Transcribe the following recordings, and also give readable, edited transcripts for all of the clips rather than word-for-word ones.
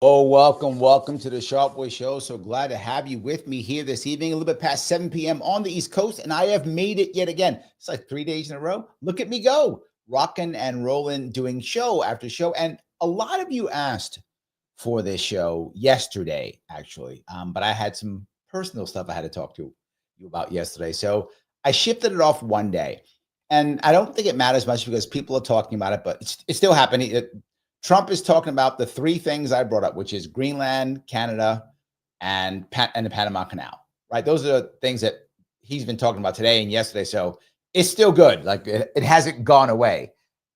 Oh, welcome to the Sharpe Show. So glad to have you with me here this evening, a little bit past 7 p.m. on the East Coast, and I have made it yet again. It's like 3 days in a row. Look at me go, rocking and rolling, doing show after show. And a lot of you asked for this show yesterday, actually, but I had some personal stuff I had to talk to you about yesterday. So I shifted it off one day, and I don't think it matters much because people are talking about it, but it's still happening. Trump is talking about the three things I brought up, which is Greenland, Canada, and the Panama Canal, right? Those are the things that he's been talking about today and yesterday. So it's still good. Like it hasn't gone away.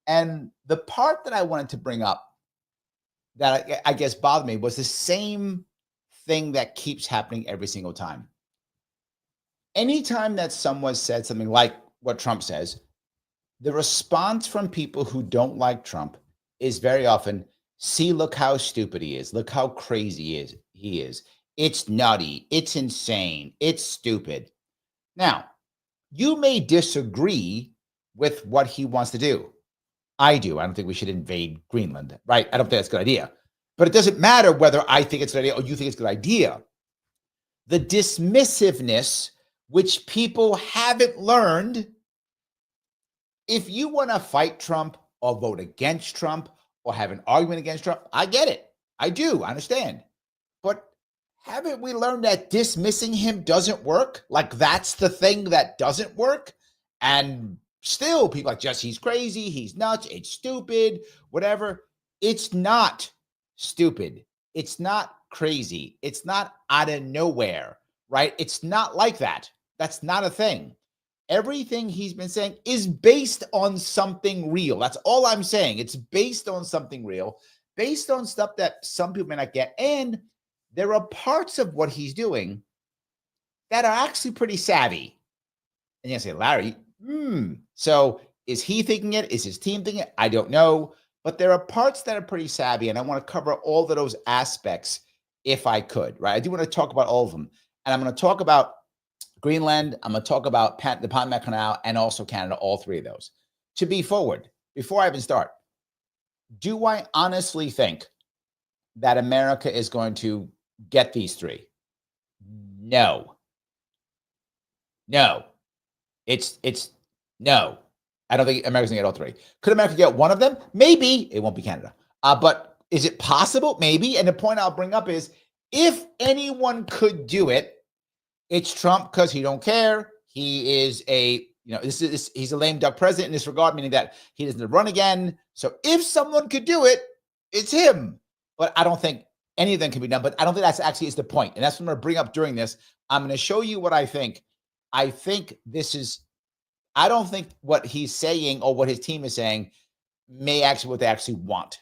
And the part that I wanted to bring up that I guess bothered me was the same thing that keeps happening every single time. Anytime that someone said something like what Trump says, the response from people who don't like Trump is very often, see, look how stupid he is. Look how crazy he is. It's nutty. It's insane. It's stupid. Now, you may disagree with what he wants to do. I do. I don't think we should invade Greenland, right? I don't think that's a good idea. But it doesn't matter whether I think it's a good idea or you think it's a good idea. The dismissiveness, which people haven't learned, if you want to fight Trump, or vote against Trump, or have an argument against Trump, I get it. I do. I understand. But haven't we learned that dismissing him doesn't work? Like that's the thing that doesn't work? And still people are like, just he's crazy, he's nuts, it's stupid, whatever. It's not stupid. It's not crazy. It's not out of nowhere, right? It's not like that. That's not a thing. Everything he's been saying is based on something real. That's all I'm saying. It's based on something real, based on stuff that some people may not get. And there are parts of what he's doing that are actually pretty savvy. And you say, Larry, so is he thinking it? Is his team thinking it? I don't know. But there are parts that are pretty savvy. And I want to cover all of those aspects if I could, right? I do want to talk about all of them. And I'm going to talk about Greenland, I'm going to talk about the Panama Canal and also Canada, all three of those. To be forward, before I even start, do I honestly think that America is going to get these three? No. No. It's no. I don't think America's going to get all three. Could America get one of them? Maybe. It won't be Canada. But is it possible? Maybe. And the point I'll bring up is if anyone could do it, it's Trump because he don't care. He is he's a lame duck president in this regard, meaning that he doesn't run again. So if someone could do it, it's him. But I don't think any of them can be done. But I don't think that's actually is the point. And that's what I'm going to bring up during this. I'm going to show you what I think. I don't think what he's saying or what his team is saying may actually what they actually want.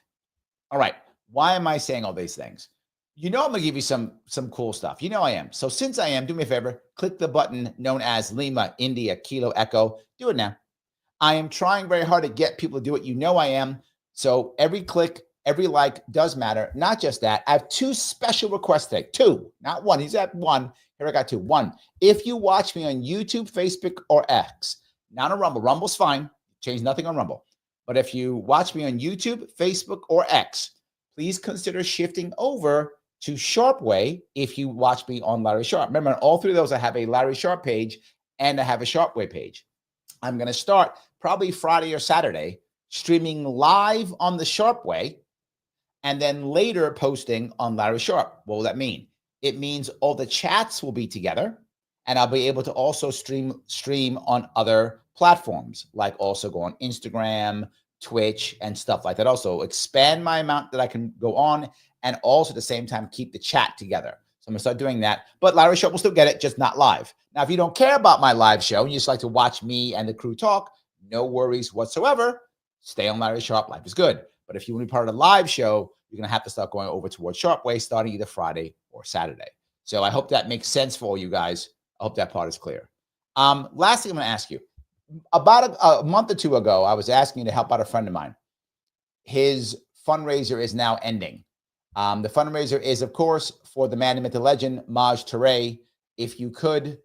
All right. Why am I saying all these things? You know I'm going to give you some cool stuff. You know I am. So since I am, do me a favor, click the button known as Lima, India, Kilo, Echo. Do it now. I am trying very hard to get people to do it. You know I am. So every click, every like does matter. Not just that. I have two special requests today. Two, not one. He's at one. Here I got two. One, if you watch me on YouTube, Facebook, or X, not on Rumble. Rumble's fine. Change nothing on Rumble. But if you watch me on YouTube, Facebook, or X, please consider shifting over to Sharpe Way if you watch me on Larry Sharpe. Remember, on all three of those, I have a Larry Sharpe page and I have a Sharpe Way page. I'm going to start probably Friday or Saturday streaming live on the Sharpe Way and then later posting on Larry Sharpe. What will that mean? It means all the chats will be together and I'll be able to also stream on other platforms, like also go on Instagram, Twitch, and stuff like that. Also expand my amount that I can go on and also at the same time keep the chat together. So I'm going to start doing that. But Larry Sharpe will still get it, just not live. Now, if you don't care about my live show and you just like to watch me and the crew talk, no worries whatsoever. Stay on Larry Sharpe. Life is good. But if you want to be part of the live show, you're going to have to start going over towards Sharpe Way starting either Friday or Saturday. So I hope that makes sense for all you guys. I hope that part is clear. Last thing I'm going to ask you, About a month or two ago, I was asking to help out a friend of mine. His fundraiser is now ending. The fundraiser is, of course, for the man, the myth, the legend, Maj Toure. If you could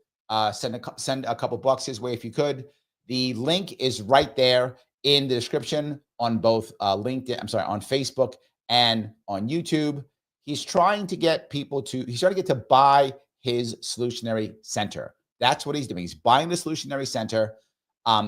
send a couple bucks his way, if you could. The link is right there in the description on both LinkedIn. I'm sorry, on Facebook and on YouTube. He's trying to get people to. He's trying to get to buy his Solutionary Center. That's what he's doing. He's buying the Solutionary Center.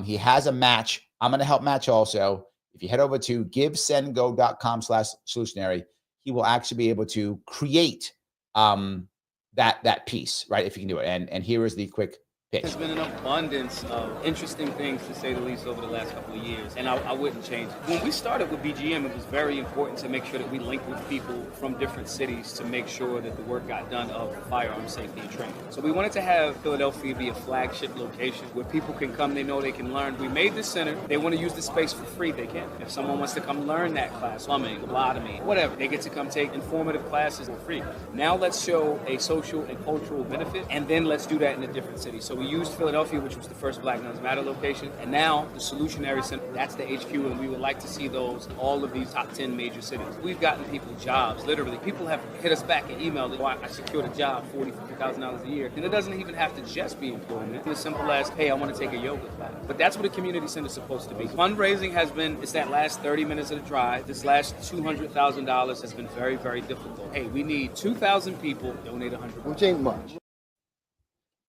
He has a match. I'm going to help match also. If you head over to givesendgo.com/solutionary, he will actually be able to create that piece, right? If you can do it. And here is the quick pitch. There's been an abundance of interesting things, to say the least, over the last couple of years, and I wouldn't change it. When we started with BGM, it was very important to make sure that we linked with people from different cities to make sure that the work got done of firearm safety and training. So we wanted to have Philadelphia be a flagship location where people can come, they know they can learn. We made this center. They want to use the space for free, they can. If someone wants to come learn that class, plumbing, lobotomy, whatever, they get to come take informative classes for free. Now let's show a social and cultural benefit, and then let's do that in a different city. So we used Philadelphia, which was the first Black Guns Matter location, and now the Solutionary Center, that's the HQ, and we would like to see those in all of these top 10 major cities. We've gotten people jobs, literally. People have hit us back and emailed, oh, I secured a job, $40,000, $50,000 a year, and it doesn't even have to just be employment. It's as simple as, hey, I want to take a yoga class. But that's what a community center is supposed to be. Fundraising has been, it's that last 30 minutes of the drive. This last $200,000 has been very, very difficult. Hey, we need 2,000 people, donate 100. Which ain't much.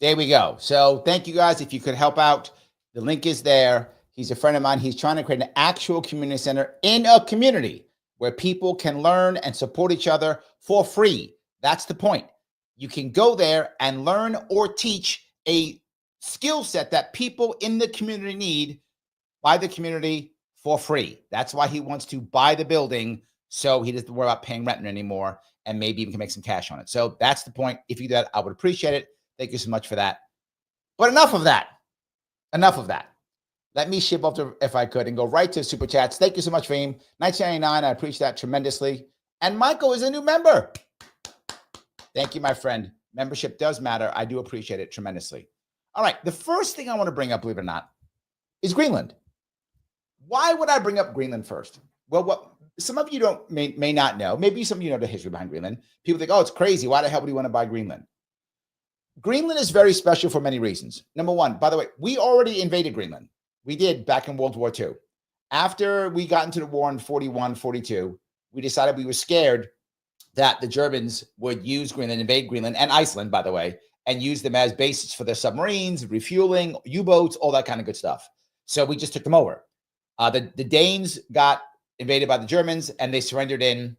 There we go. So thank you guys. If you could help out, the link is there. He's a friend of mine. He's trying to create an actual community center in a community where people can learn and support each other for free. That's the point. You can go there and learn or teach a skill set that people in the community need by the community for free. That's why he wants to buy the building so he doesn't worry about paying rent anymore, and maybe even can make some cash on it. So that's the point. If you do that, I would appreciate it. Thank you so much for that. But enough of that. Enough of that. Let me ship off to, if I could, and go right to Super Chats. Thank you so much, Fahim. 1999, I appreciate that tremendously. And Michael is a new member. Thank you, my friend. Membership does matter. I do appreciate it tremendously. All right. The first thing I want to bring up, believe it or not, is Greenland. Why would I bring up Greenland first? Well, what some of you may not know. Maybe some of you know the history behind Greenland. People think, oh, it's crazy. Why the hell would you want to buy Greenland? Greenland is very special for many reasons. Number one, by the way, we already invaded Greenland. We did back in World War II. After we got into the war in 41, 42, we decided we were scared that the Germans would use Greenland, invade Greenland and Iceland, by the way, and use them as bases for their submarines, refueling, U-boats, all that kind of good stuff. So we just took them over. The Danes got invaded by the Germans, and they surrendered in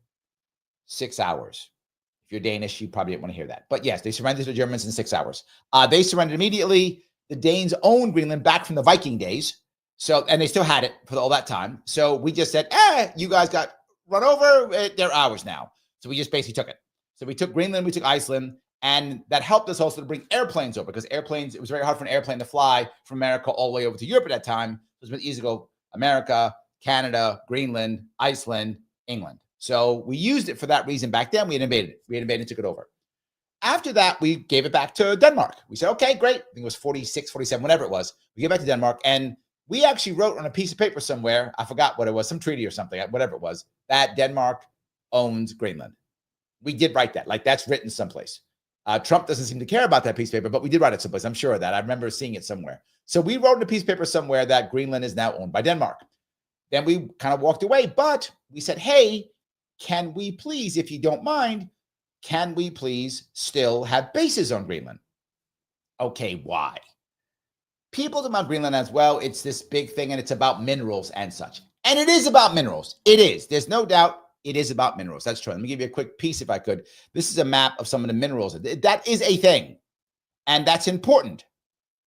6 hours. If you're Danish, you probably didn't want to hear that. But yes, they surrendered to the Germans in 6 hours. They surrendered immediately. The Danes owned Greenland back from the Viking days. So, and they still had it for all that time. So we just said, you guys got run over. They're ours now. So we just basically took it. So we took Greenland, we took Iceland, and that helped us also to bring airplanes over, because airplanes, it was very hard for an airplane to fly from America all the way over to Europe at that time. So it was easy to go America, Canada, Greenland, Iceland, England. So we used it for that reason back then. We had invaded it. We had invaded and took it over. After that, we gave it back to Denmark. We said, okay, great. I think it was 46, 47, whatever it was. We gave it back to Denmark. And we actually wrote on a piece of paper somewhere, I forgot what it was, some treaty or something, whatever it was, that Denmark owns Greenland. We did write that. Like, that's written someplace. Trump doesn't seem to care about that piece of paper, but we did write it someplace. I'm sure of that. I remember seeing it somewhere. So we wrote in a piece of paper somewhere that Greenland is now owned by Denmark. Then we kind of walked away, but we said, hey, can we please, if you don't mind, can we please still have bases on Greenland? Okay, why? People talk about Greenland as, well, it's this big thing and it's about minerals and such. And it is about minerals. It is. There's no doubt it is about minerals. That's true. Let me give you a quick piece if I could. This is a map of some of the minerals. That is a thing. And that's important.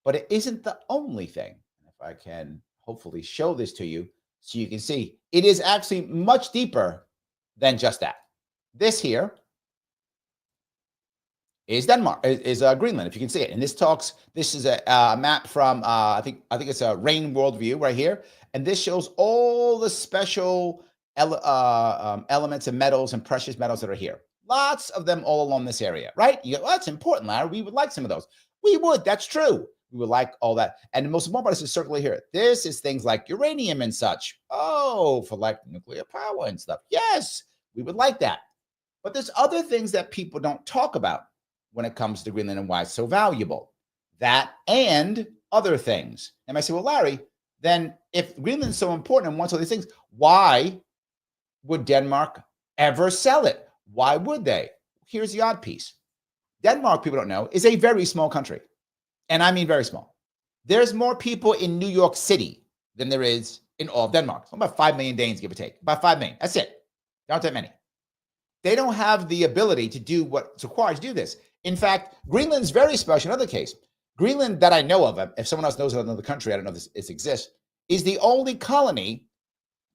But it isn't the only thing. If I can hopefully show this to you so you can see, it is actually much deeper than just that. This here is Denmark, is Greenland, if you can see it. And this is a map from, I think it's a Rain Worldview right here. And this shows all the special elements and metals and precious metals that are here. Lots of them all along this area, right? You go, well, that's important, Larry. We would like some of those. We would, that's true. We would like all that. And the most important part is to circle here. This is things like uranium and such. Oh, for like nuclear power and stuff. Yes, we would like that. But there's other things that people don't talk about when it comes to Greenland and why it's so valuable. That and other things. And I say, well, Larry, then if Greenland's so important and wants all these things, why would Denmark ever sell it? Why would they? Here's the odd piece. Denmark, people don't know, is a very small country. And I mean very small. There's more people in New York City than there is in all of Denmark. About 5 million Danes, give or take. About 5 million. That's it. Not that many. They don't have the ability to do what's required to do this. In fact, Greenland's very special. Another case, Greenland that I know of, if someone else knows of another country, I don't know if this exists, is the only colony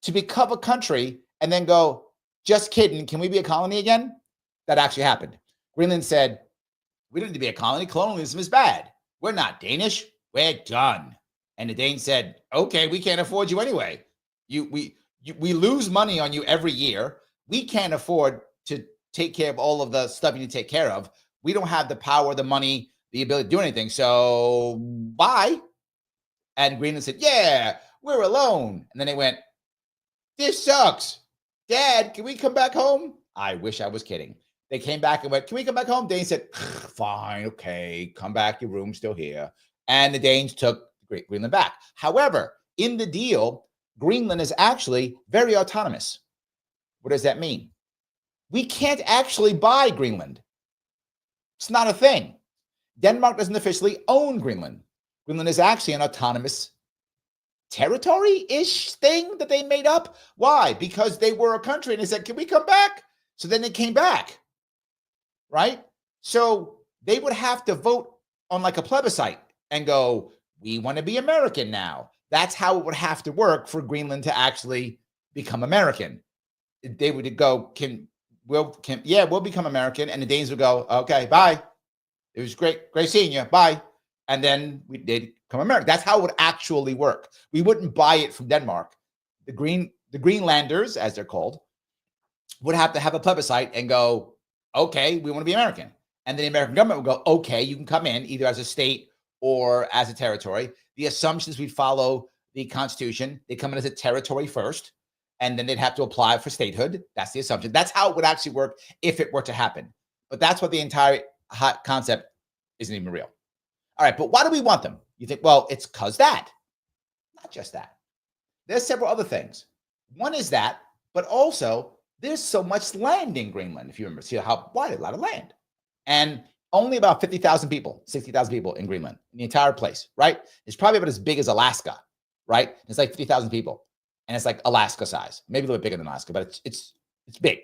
to become a country and then go, just kidding, can we be a colony again? That actually happened. Greenland said, we don't need to be a colony. Colonialism is bad. We're not Danish. We're done. And the Danes said, okay, we can't afford you anyway. We lose money on you every year. We can't afford to take care of all of the stuff you need to take care of. We don't have the power, the money, the ability to do anything. So bye. And Greenland said, yeah, we're alone. And then they went, this sucks. Dad, can we come back home? I wish I was kidding. They came back and went, can we come back home? Danes said, fine, okay, come back. Your room's still here. And the Danes took Greenland back. However, in the deal, Greenland is actually very autonomous. What does that mean? We can't actually buy Greenland. It's not a thing. Denmark doesn't officially own Greenland. Greenland is actually an autonomous territory-ish thing that they made up. Why? Because they were a country and they said, can we come back? So then they came back, right? So they would have to vote on like a plebiscite and go, we want to be American now. That's how it would have to work for Greenland to actually become American. They would go, we'll become American. And the Danes would go, okay, bye. It was great seeing you. Bye. And then they'd become American. That's how it would actually work. We wouldn't buy it from Denmark. The Greenlanders, as they're called, would have to have a plebiscite and go, okay, we want to be American. And then the American government would go, okay, you can come in either as a state or as a territory. The assumption is we'd follow the Constitution. They come in as a territory first, and then they'd have to apply for statehood. That's the assumption. That's how it would actually work if it were to happen. But that's what the entire concept isn't even real. All right, but why do we want them? You think, well, it's because that. Not just that. There's several other things. One is that, but also there's so much land in Greenland. If you remember, see how wide, a lot of land. And only about 50,000 people, 60,000 people in Greenland, in the entire place, right? It's probably about as big as Alaska, right? It's like 50,000 people. And it's like Alaska size, maybe a little bit bigger than Alaska, but it's big.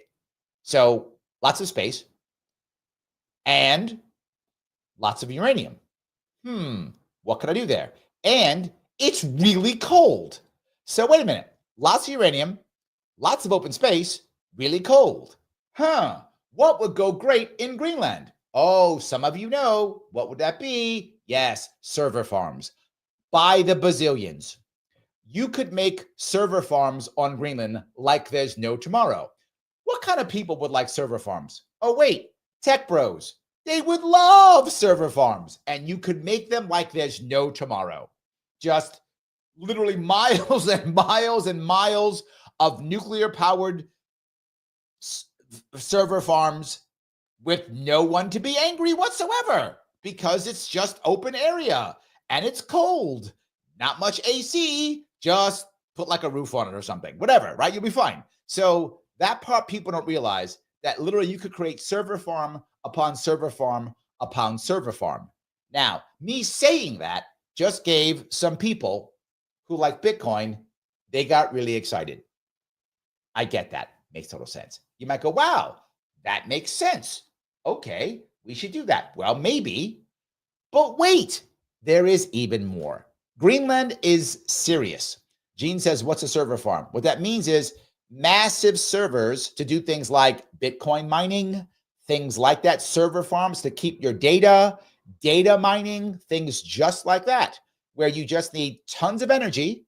So lots of space and lots of uranium. What can I do there? And it's really cold. So wait a minute. Lots of uranium, lots of open space, really cold. What would go great in Greenland? Oh, some of you know. What would that be? Yes, server farms. By the bazillions. You could make server farms on Greenland like there's no tomorrow. What kind of people would like server farms? Oh, wait, tech bros. They would love server farms, and you could make them like there's no tomorrow. Just literally miles and miles and miles of nuclear-powered server farms with no one to be angry whatsoever because it's just open area and it's cold. Not much AC, just put like a roof on it or something, whatever, right? You'll be fine. So that part people don't realize that literally you could create server farm upon server farm upon server farm. Now, me saying that just gave some people who like Bitcoin, they got really excited. I get that. Makes total sense. You might go, wow, that makes sense. Okay, we should do that. Well, maybe, but wait, there is even more. Greenland is serious. Gene says, what's a server farm? What that means is massive servers to do things like Bitcoin mining, things like that, server farms to keep your data mining, things just like that, where you just need tons of energy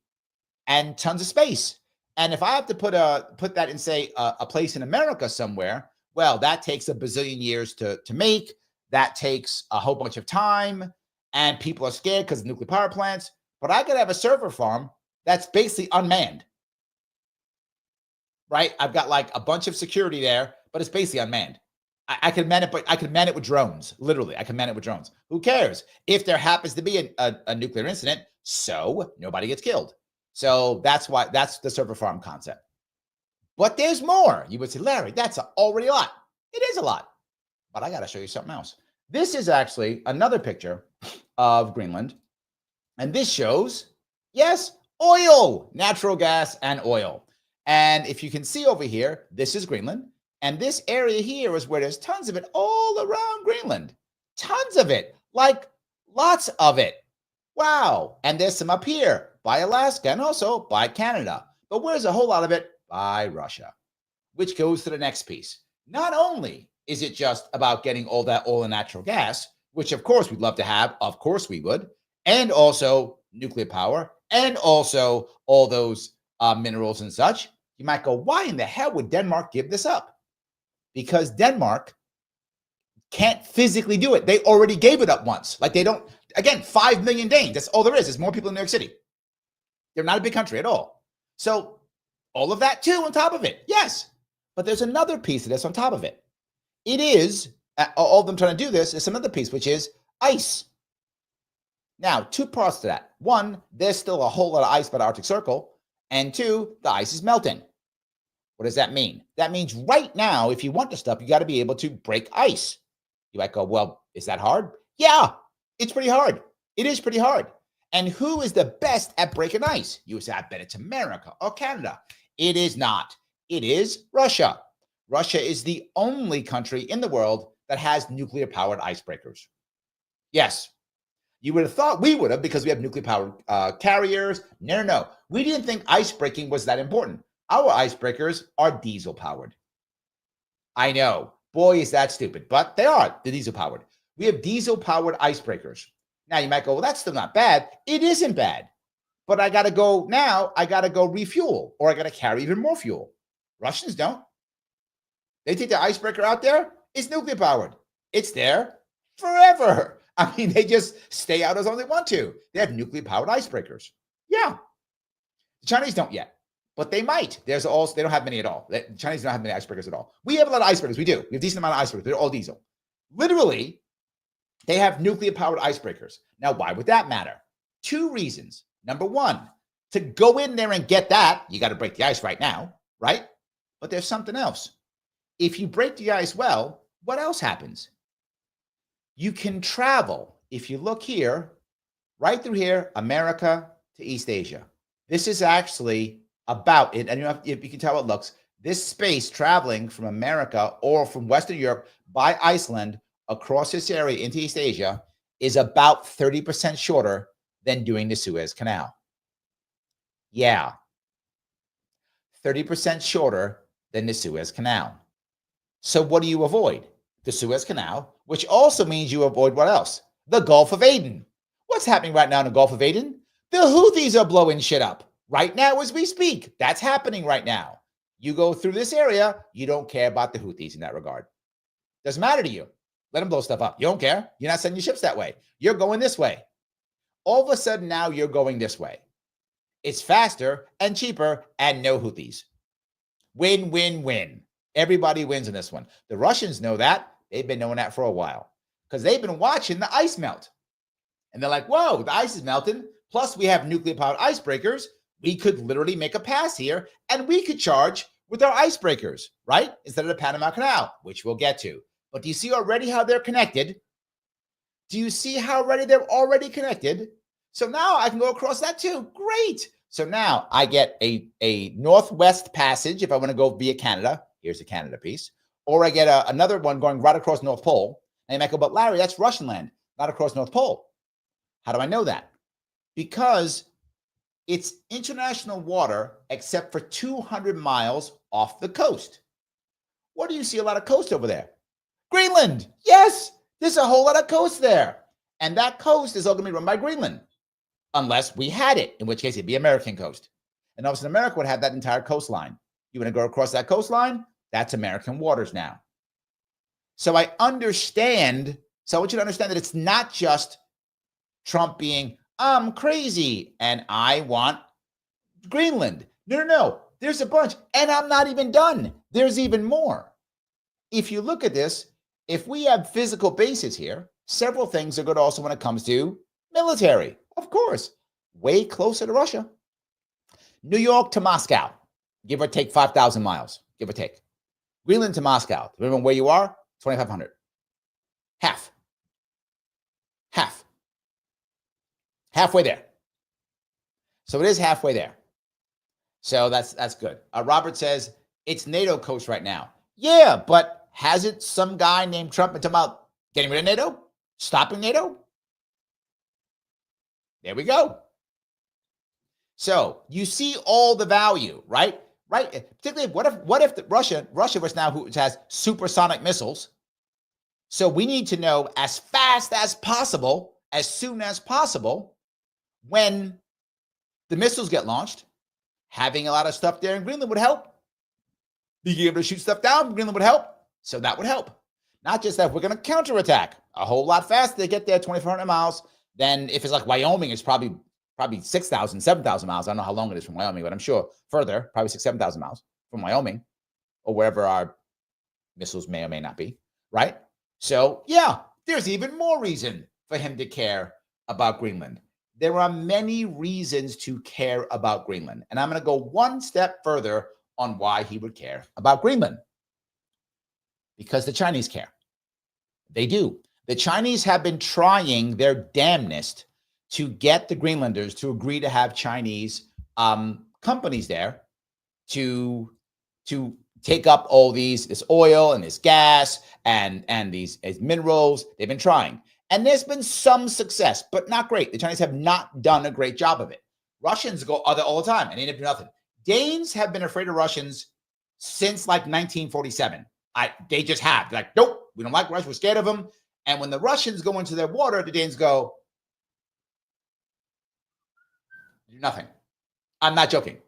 and tons of space. And if I have to put that in, say, a place in America somewhere, well, that takes a bazillion years to make. That takes a whole bunch of time. and people are scared because of nuclear power plants. But I could have a server farm that's basically unmanned, right? I've got like a bunch of security there, but it's basically unmanned. I can man it, but I can man it with drones. Literally, I can man it with drones. Who cares if there happens to be a nuclear incident? So nobody gets killed. So that's the server farm concept. But there's more. You would say, Larry, that's already a lot. It is a lot. But I got to show you something else. This is actually another picture of Greenland. And this shows, yes, oil, natural gas and oil. And if you can see over here, this is Greenland. And this area here is where there's tons of it all around Greenland. Tons of it, like lots of it. Wow. And there's some up here by Alaska and also by Canada. But where's a whole lot of it? By Russia, which goes to the next piece. Not only is it just about getting all that oil and natural gas, which of course we'd love to have, of course we would, and also nuclear power, and also all those minerals and such. You might go, why in the hell would Denmark give this up? Because Denmark can't physically do it. They already gave it up once. Like they don't, again, 5 million Danes. That's all there is. There's more people in New York City. They're not a big country at all. So all of that too on top of it. Yes. But there's another piece of this on top of it. It is, all of them trying to do this is another piece, which is ice. Now, two parts to that. One, there's still a whole lot of ice by the Arctic Circle. And two, the ice is melting. What does that mean? That means right now, if you want the stuff, you got to be able to break ice. You might go, well, is that hard? Yeah, it's pretty hard. It is pretty hard. And who is the best at breaking ice? You would say, I bet it's America or Canada. It is not. It is Russia. Russia is the only country in the world that has nuclear-powered icebreakers. Yes. You would have thought we would have because we have nuclear-powered carriers. No. We didn't think ice breaking was that important. Our icebreakers are diesel-powered. I know. Boy, is that stupid. But they are. They're diesel-powered. We have diesel-powered icebreakers. Now, you might go, well, that's still not bad. It isn't bad. But I got to go now. I got to go refuel or I got to carry even more fuel. Russians don't. They take the icebreaker out there. It's nuclear-powered. It's there forever. I mean, they just stay out as long as they want to. They have nuclear-powered icebreakers. Yeah. The Chinese don't yet. But they might. They don't have many at all. The Chinese don't have many icebreakers at all. We have a lot of icebreakers. We do. We have a decent amount of icebreakers. They're all diesel. Literally, they have nuclear-powered icebreakers. Now, why would that matter? Two reasons. Number one, to go in there and get that, you got to break the ice right now, right? But there's something else. If you break the ice well, what else happens? You can travel. If you look here, right through here, America to East Asia. This is actually about it, and you can tell how it looks. This space traveling from America or from Western Europe by Iceland across this area into East Asia is about 30% shorter than doing the Suez Canal. Yeah. 30% shorter than the Suez Canal. So what do you avoid? The Suez Canal, which also means you avoid what else? The Gulf of Aden. What's happening right now in the Gulf of Aden? The Houthis are blowing shit up. Right now as we speak, that's happening right now. You go through this area, you don't care about the Houthis in that regard. Doesn't matter to you. Let them blow stuff up. You don't care. You're not sending your ships that way. You're going this way. All of a sudden now you're going this way. It's faster and cheaper and no Houthis. Win, win, win. Everybody wins in this one. The Russians know that. They've been knowing that for a while because they've been watching the ice melt. And they're like, whoa, the ice is melting. Plus we have nuclear-powered icebreakers. We could literally make a pass here and we could charge with our icebreakers, right? Instead of the Panama Canal, which we'll get to. But do you see already how they're connected? Do you see how already they're already connected? So now I can go across that too. Great. So now I get a northwest passage if I want to go via Canada. Here's the Canada piece. Or I get another one going right across North Pole. And you might go, but Larry, that's Russian land, not across North Pole. How do I know that? Because it's international water except for 200 miles off the coast. What do you see a lot of coast over there? Greenland. Yes, there's a whole lot of coast there. And that coast is all going to be run by Greenland. Unless we had it, in which case it'd be American coast. And obviously America would have that entire coastline. You want to go across that coastline? That's American waters now. So I understand. So I want you to understand that it's not just Trump being, I'm crazy and I want Greenland. No. There's a bunch. And I'm not even done. There's even more. If you look at this, if we have physical bases here, several things are good also when it comes to military. Of course, way closer to Russia. New York to Moscow, give or take 5,000 miles, give or take. Greenland to Moscow, remember where you are? 2,500. Half. Halfway there. So it is halfway there. So that's good. Robert says, it's NATO coast right now. Yeah, but hasn't some guy named Trump been talking about getting rid of NATO? Stopping NATO? There we go. So you see all the value, right? Right. Particularly, what if Russia was now who has supersonic missiles? So we need to know as fast as possible, as soon as possible, when the missiles get launched. Having a lot of stuff there in Greenland would help. Being able to shoot stuff down, Greenland would help. So that would help. Not just that, we're going to counterattack a whole lot faster. They get there 2,400 miles. Then if it's like Wyoming, it's probably 6,000, 7,000 miles. I don't know how long it is from Wyoming, but I'm sure further, probably 6,000, 7,000 miles from Wyoming or wherever our missiles may or may not be, right? So yeah, there's even more reason for him to care about Greenland. There are many reasons to care about Greenland. And I'm going to go one step further on why he would care about Greenland. Because the Chinese care. They do. The Chinese have been trying their damnedest to get the Greenlanders to agree to have Chinese companies there to take up all this oil and this gas and these minerals. They've been trying. And there's been some success, but not great. The Chinese have not done a great job of it. Russians go other all the time and they end up doing nothing. Danes have been afraid of Russians since like 1947. They just have. They're like, nope, we don't like Russia. We're scared of them. And when the Russians go into their water, the Danes go, do nothing. I'm not joking.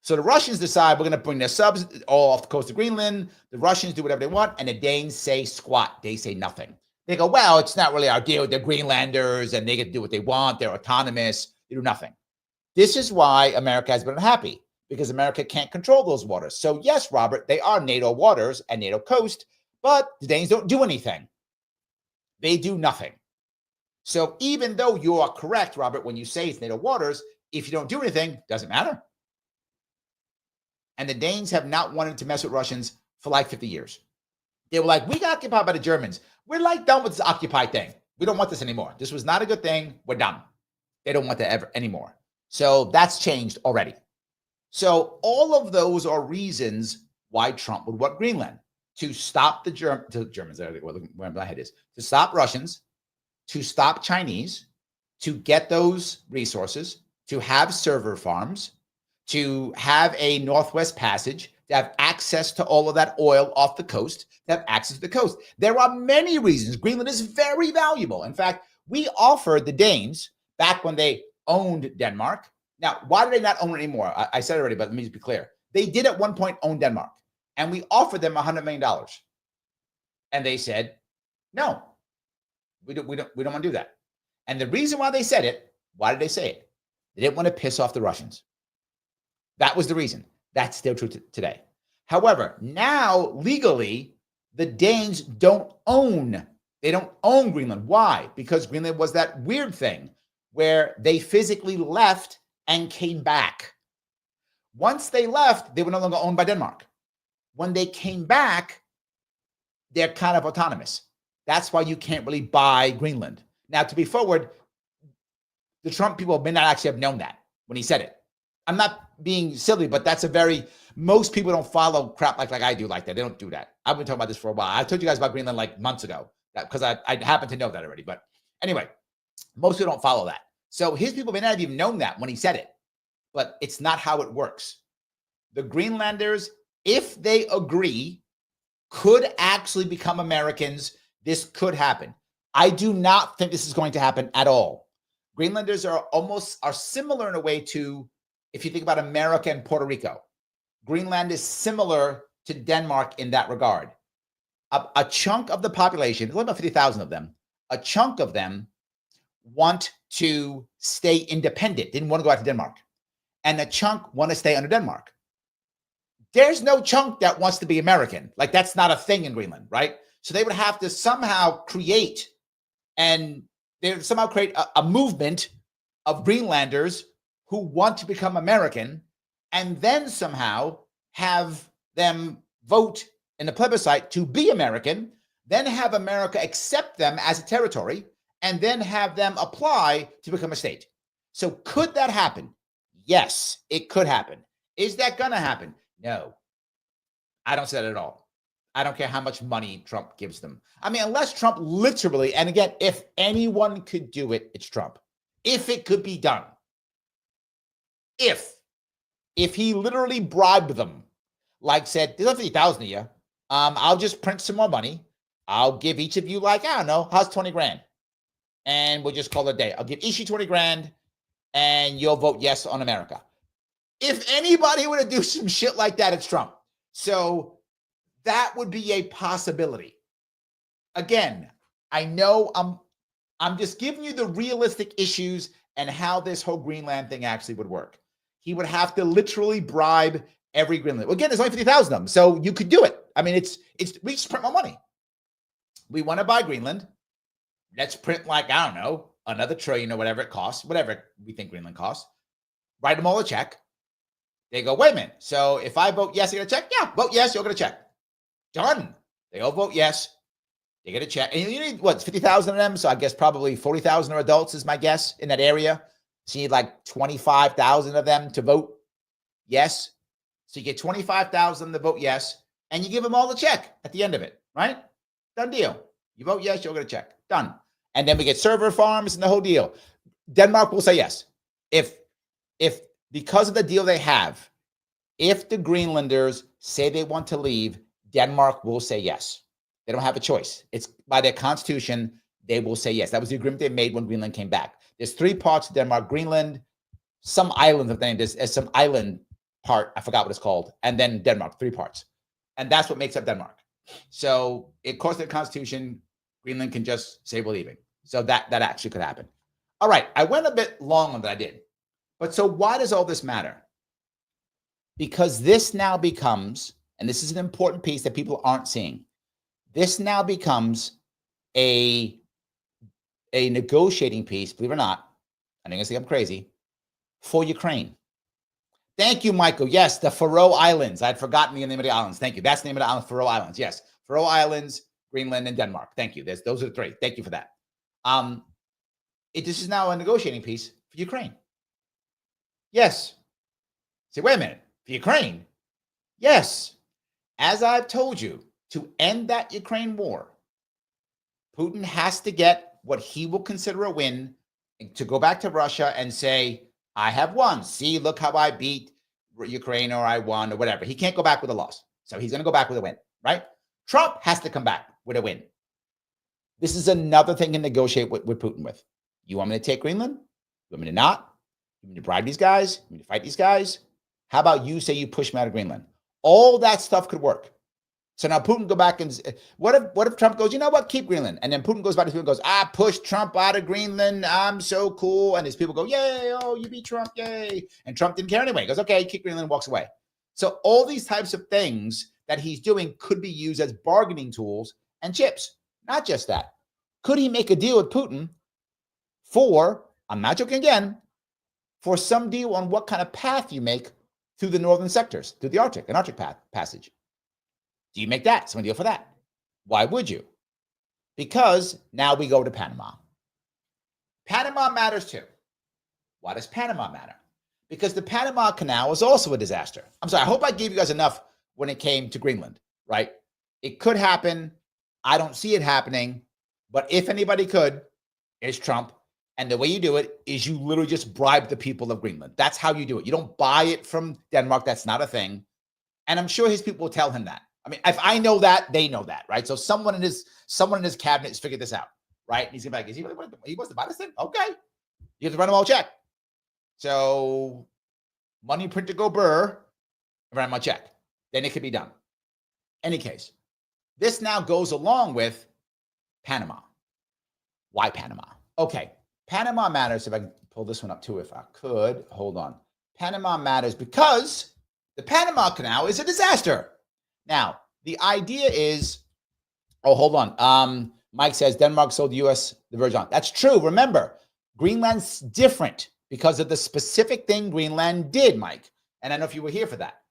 So the Russians decide we're going to bring their subs all off the coast of Greenland. The Russians do whatever they want, and the Danes say squat. They say nothing. They go, well, it's not really our deal. They're Greenlanders, and they get to do what they want. They're autonomous. They do nothing. This is why America has been unhappy, because America can't control those waters. So yes, Robert, they are NATO waters and NATO coast, but the Danes don't do anything. They do nothing. So even though you are correct, Robert, when you say it's NATO waters, if you don't do anything, it doesn't matter. And the Danes have not wanted to mess with Russians for like 50 years. They were like, we got occupied by the Germans. We're like done with this occupied thing. We don't want this anymore. This was not a good thing. We're done. They don't want that ever anymore. So that's changed already. So all of those are reasons why Trump would want Greenland, to stop the Germans, where my head is, to stop Russians, to stop Chinese, to get those resources, to have server farms, to have a Northwest Passage, to have access to all of that oil off the coast, to have access to the coast. There are many reasons. Greenland is very valuable. In fact, we offered the Danes back when they owned Denmark. Now, why do they not own it anymore? I said it already, but let me just be clear. They did at one point own Denmark, and we offered them $100 million. And they said, no, we don't want to do that. And the reason why they said it, why did they say it? They didn't want to piss off the Russians. That was the reason. That's still true today. However, now legally, the Danes don't own Greenland. Why? Because Greenland was that weird thing where they physically left and came back. Once they left, they were no longer owned by Denmark. When they came back, they're kind of autonomous. That's why you can't really buy Greenland. Now, to be forward, the Trump people may not actually have known that when he said it. I'm not being silly, but most people don't follow crap like I do like that. They don't do that. I've been talking about this for a while. I told you guys about Greenland like months ago because I happen to know that already. But anyway, most people don't follow that. So his people may not have even known that when he said it, but it's not how it works. The Greenlanders, if they agree, could actually become Americans. This could happen. I do not think this is going to happen at all. Greenlanders are similar in a way to, if you think about America and Puerto Rico. Greenland is similar to Denmark in that regard. A chunk of the population, there's only about 50,000 of them, a chunk of them want to stay independent, didn't want to go out to Denmark, and a chunk want to stay under Denmark. There's no chunk that wants to be American. Like, that's not a thing in Greenland, right? So they would have to somehow create, and they would somehow create a movement of Greenlanders who want to become American, and then somehow have them vote in the plebiscite to be American, then have America accept them as a territory, and then have them apply to become a state. So could that happen? Yes, it could happen. Is that going to happen? No, I don't see that at all. I don't care how much money Trump gives them. I mean, unless Trump literally, and again, if anyone could do it, it's Trump. If it could be done. If he literally bribed them, like said, there's 50,000 a year. I'll just print some more money. I'll give each of you, like, I don't know, how's 20 grand? And we'll just call it a day. I'll give each of you 20 grand and you'll vote yes on America. If anybody were to do some shit like that, it's Trump. So that would be a possibility. Again, I know I'm just giving you the realistic issues and how this whole Greenland thing actually would work. He would have to literally bribe every Greenland. Well, again, there's only 50,000 of them, so you could do it. I mean, we just print more money. We want to buy Greenland. Let's print, like, I don't know, another trillion or whatever it costs, whatever we think Greenland costs. Write them all a check. They go, wait a minute. So if I vote yes, you get a check? Yeah, vote yes, you'll get a check. Done. They all vote yes. They get a check. And you need, what, 50,000 of them? So I guess probably 40,000 are adults is my guess in that area. So you need like 25,000 of them to vote yes. So you get 25,000 to vote yes, and you give them all the check at the end of it, right? Done deal. You vote yes, you'll get a check. Done. And then we get server farms and the whole deal. Denmark will say yes. If because of the deal they have, if the Greenlanders say they want to leave, Denmark will say yes. They don't have a choice. It's by their constitution, they will say yes. That was the agreement they made when Greenland came back. There's 3 parts of Denmark: Greenland, some island of the name. There's some island part, I forgot what it's called, and then Denmark, 3 parts. And that's what makes up Denmark. So it costs their constitution, Greenland can just say we're leaving. So that actually could happen. All right, I went a bit long on that, I did. But so why does all this matter? Because this now becomes, and this is an important piece that people aren't seeing, this now becomes a negotiating piece, believe it or not, I think I think I'm crazy, for Ukraine. Thank you, Michael. Yes, the Faroe Islands. I'd forgotten the name of the islands. Thank you. That's the name of the island, Faroe Islands. Yes, Faroe Islands, Greenland, and Denmark. Thank you. Those are the 3. Thank you for that. This is now a negotiating piece for Ukraine. Yes. Say, wait a minute. For Ukraine? Yes. As I've told you, to end that Ukraine war, Putin has to get what he will consider a win to go back to Russia and say, I have won. See, look how I beat Ukraine, or I won, or whatever. He can't go back with a loss. So he's going to go back with a win, right? Trump has to come back with a win. This is another thing to negotiate with Putin with. You want me to take Greenland? You want me to not? You want me to bribe these guys? You want me to fight these guys? How about you say you push me out of Greenland? All that stuff could work. So now Putin go back and what if Trump goes, you know what, keep Greenland. And then Putin goes back to people and goes, push Trump out of Greenland. I'm so cool. And his people go, yay, oh, you beat Trump, yay. And Trump didn't care anyway. He goes, okay, keep Greenland, walks away. So all these types of things that he's doing could be used as bargaining tools and chips. Not just that. Could he make a deal with Putin for, I'm not joking again, for some deal on what kind of path you make through the northern sectors, through the Arctic, an Arctic passage? Do you make that? Some deal for that? Why would you? Because now we go to Panama. Panama matters too. Why does Panama matter? Because the Panama Canal is also a disaster. I'm sorry, I hope I gave you guys enough when it came to Greenland, right? It could happen. I don't see it happening. But if anybody could, it's Trump. And the way you do it is you literally just bribe the people of Greenland. That's how you do it. You don't buy it from Denmark. That's not a thing. And I'm sure his people will tell him that. I mean, if I know that, they know that, right? So someone in his cabinet has figured this out, right? And he's gonna be like, is he wants to buy this thing? Okay. You have to run them all check. So money print to go burr, run them all check. Then it could be done. Any case, this now goes along with Panama. Why Panama? Okay. Panama matters. If I can pull this one up too, if I could. Hold on. Panama matters because the Panama Canal is a disaster. Now, the idea is, oh, hold on. Mike says Denmark sold the U.S. the Virgin Islands. That's true. Remember, Greenland's different because of the specific thing Greenland did, Mike. And I don't know if you were here for that.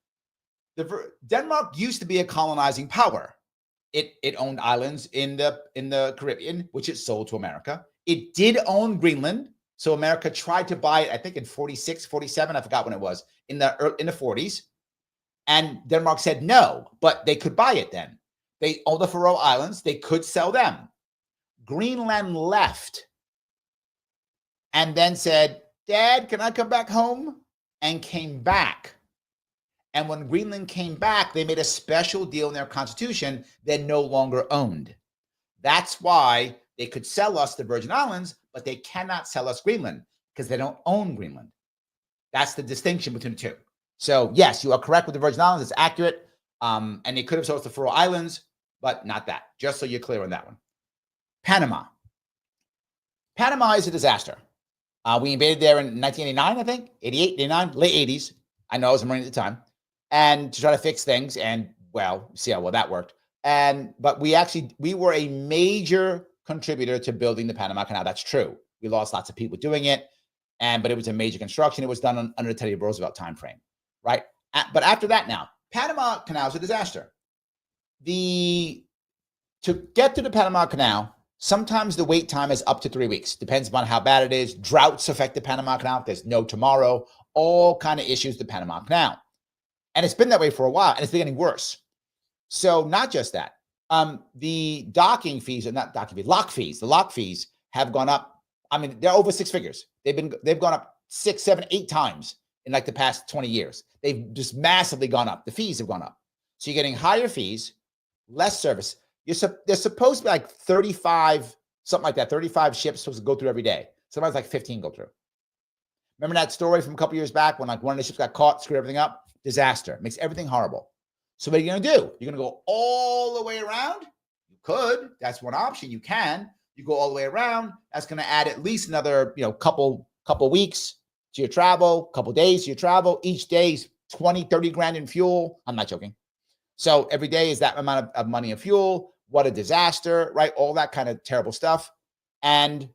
Denmark used to be a colonizing power. It owned islands in the Caribbean, which it sold to America. It did own Greenland. So America tried to buy it, I think in 46, 47, I forgot when it was, in the 40s. And Denmark said no, but they could buy it then. They owned the Faroe Islands. They could sell them. Greenland left and then said, Dad, can I come back home? And came back. And when Greenland came back, they made a special deal in their constitution they're no longer owned. That's why they could sell us the Virgin Islands, but they cannot sell us Greenland because they don't own Greenland. That's the distinction between the two. So yes, you are correct with the Virgin Islands. It's accurate. And they could have sold us the Faroe Islands, but not that. Just so you're clear on that one. Panama. Panama is a disaster. We invaded there in 1989, I think, 88, 89, late 80s. I know I was a Marine at the time. And to try to fix things, and well, see how well that worked. But we were a major contributor to building the Panama Canal. That's true. We lost lots of people doing it, but it was a major construction. It was done under the Teddy Roosevelt timeframe, right? But after that, now Panama Canal is a disaster. To get to the Panama Canal, sometimes the wait time is up to 3 weeks. Depends upon how bad it is. Droughts affect the Panama Canal. There's no tomorrow. All kind of issues the Panama Canal. And it's been that way for a while, and it's been getting worse. So not just that. The docking fees, or not docking fees, lock fees. The lock fees have gone up. I mean, they're over six figures. They've gone up 6, 7, 8 times in like the past 20 years. They've just massively gone up. The fees have gone up. So you're getting higher fees, less service. There's supposed to be like 35, something like that, 35 ships supposed to go through every day. Sometimes like 15 go through. Remember that story from a couple years back when like one of the ships got caught, screwed everything up? Disaster. Makes everything horrible. So what are you going to do? You're going to go all the way around? You could. That's one option. You can. You go all the way around. That's going to add at least another, couple weeks to your travel, couple days to your travel. Each day is 20, 30 grand in fuel. I'm not joking. So every day is that amount of money in fuel. What a disaster, right? All that kind of terrible stuff. And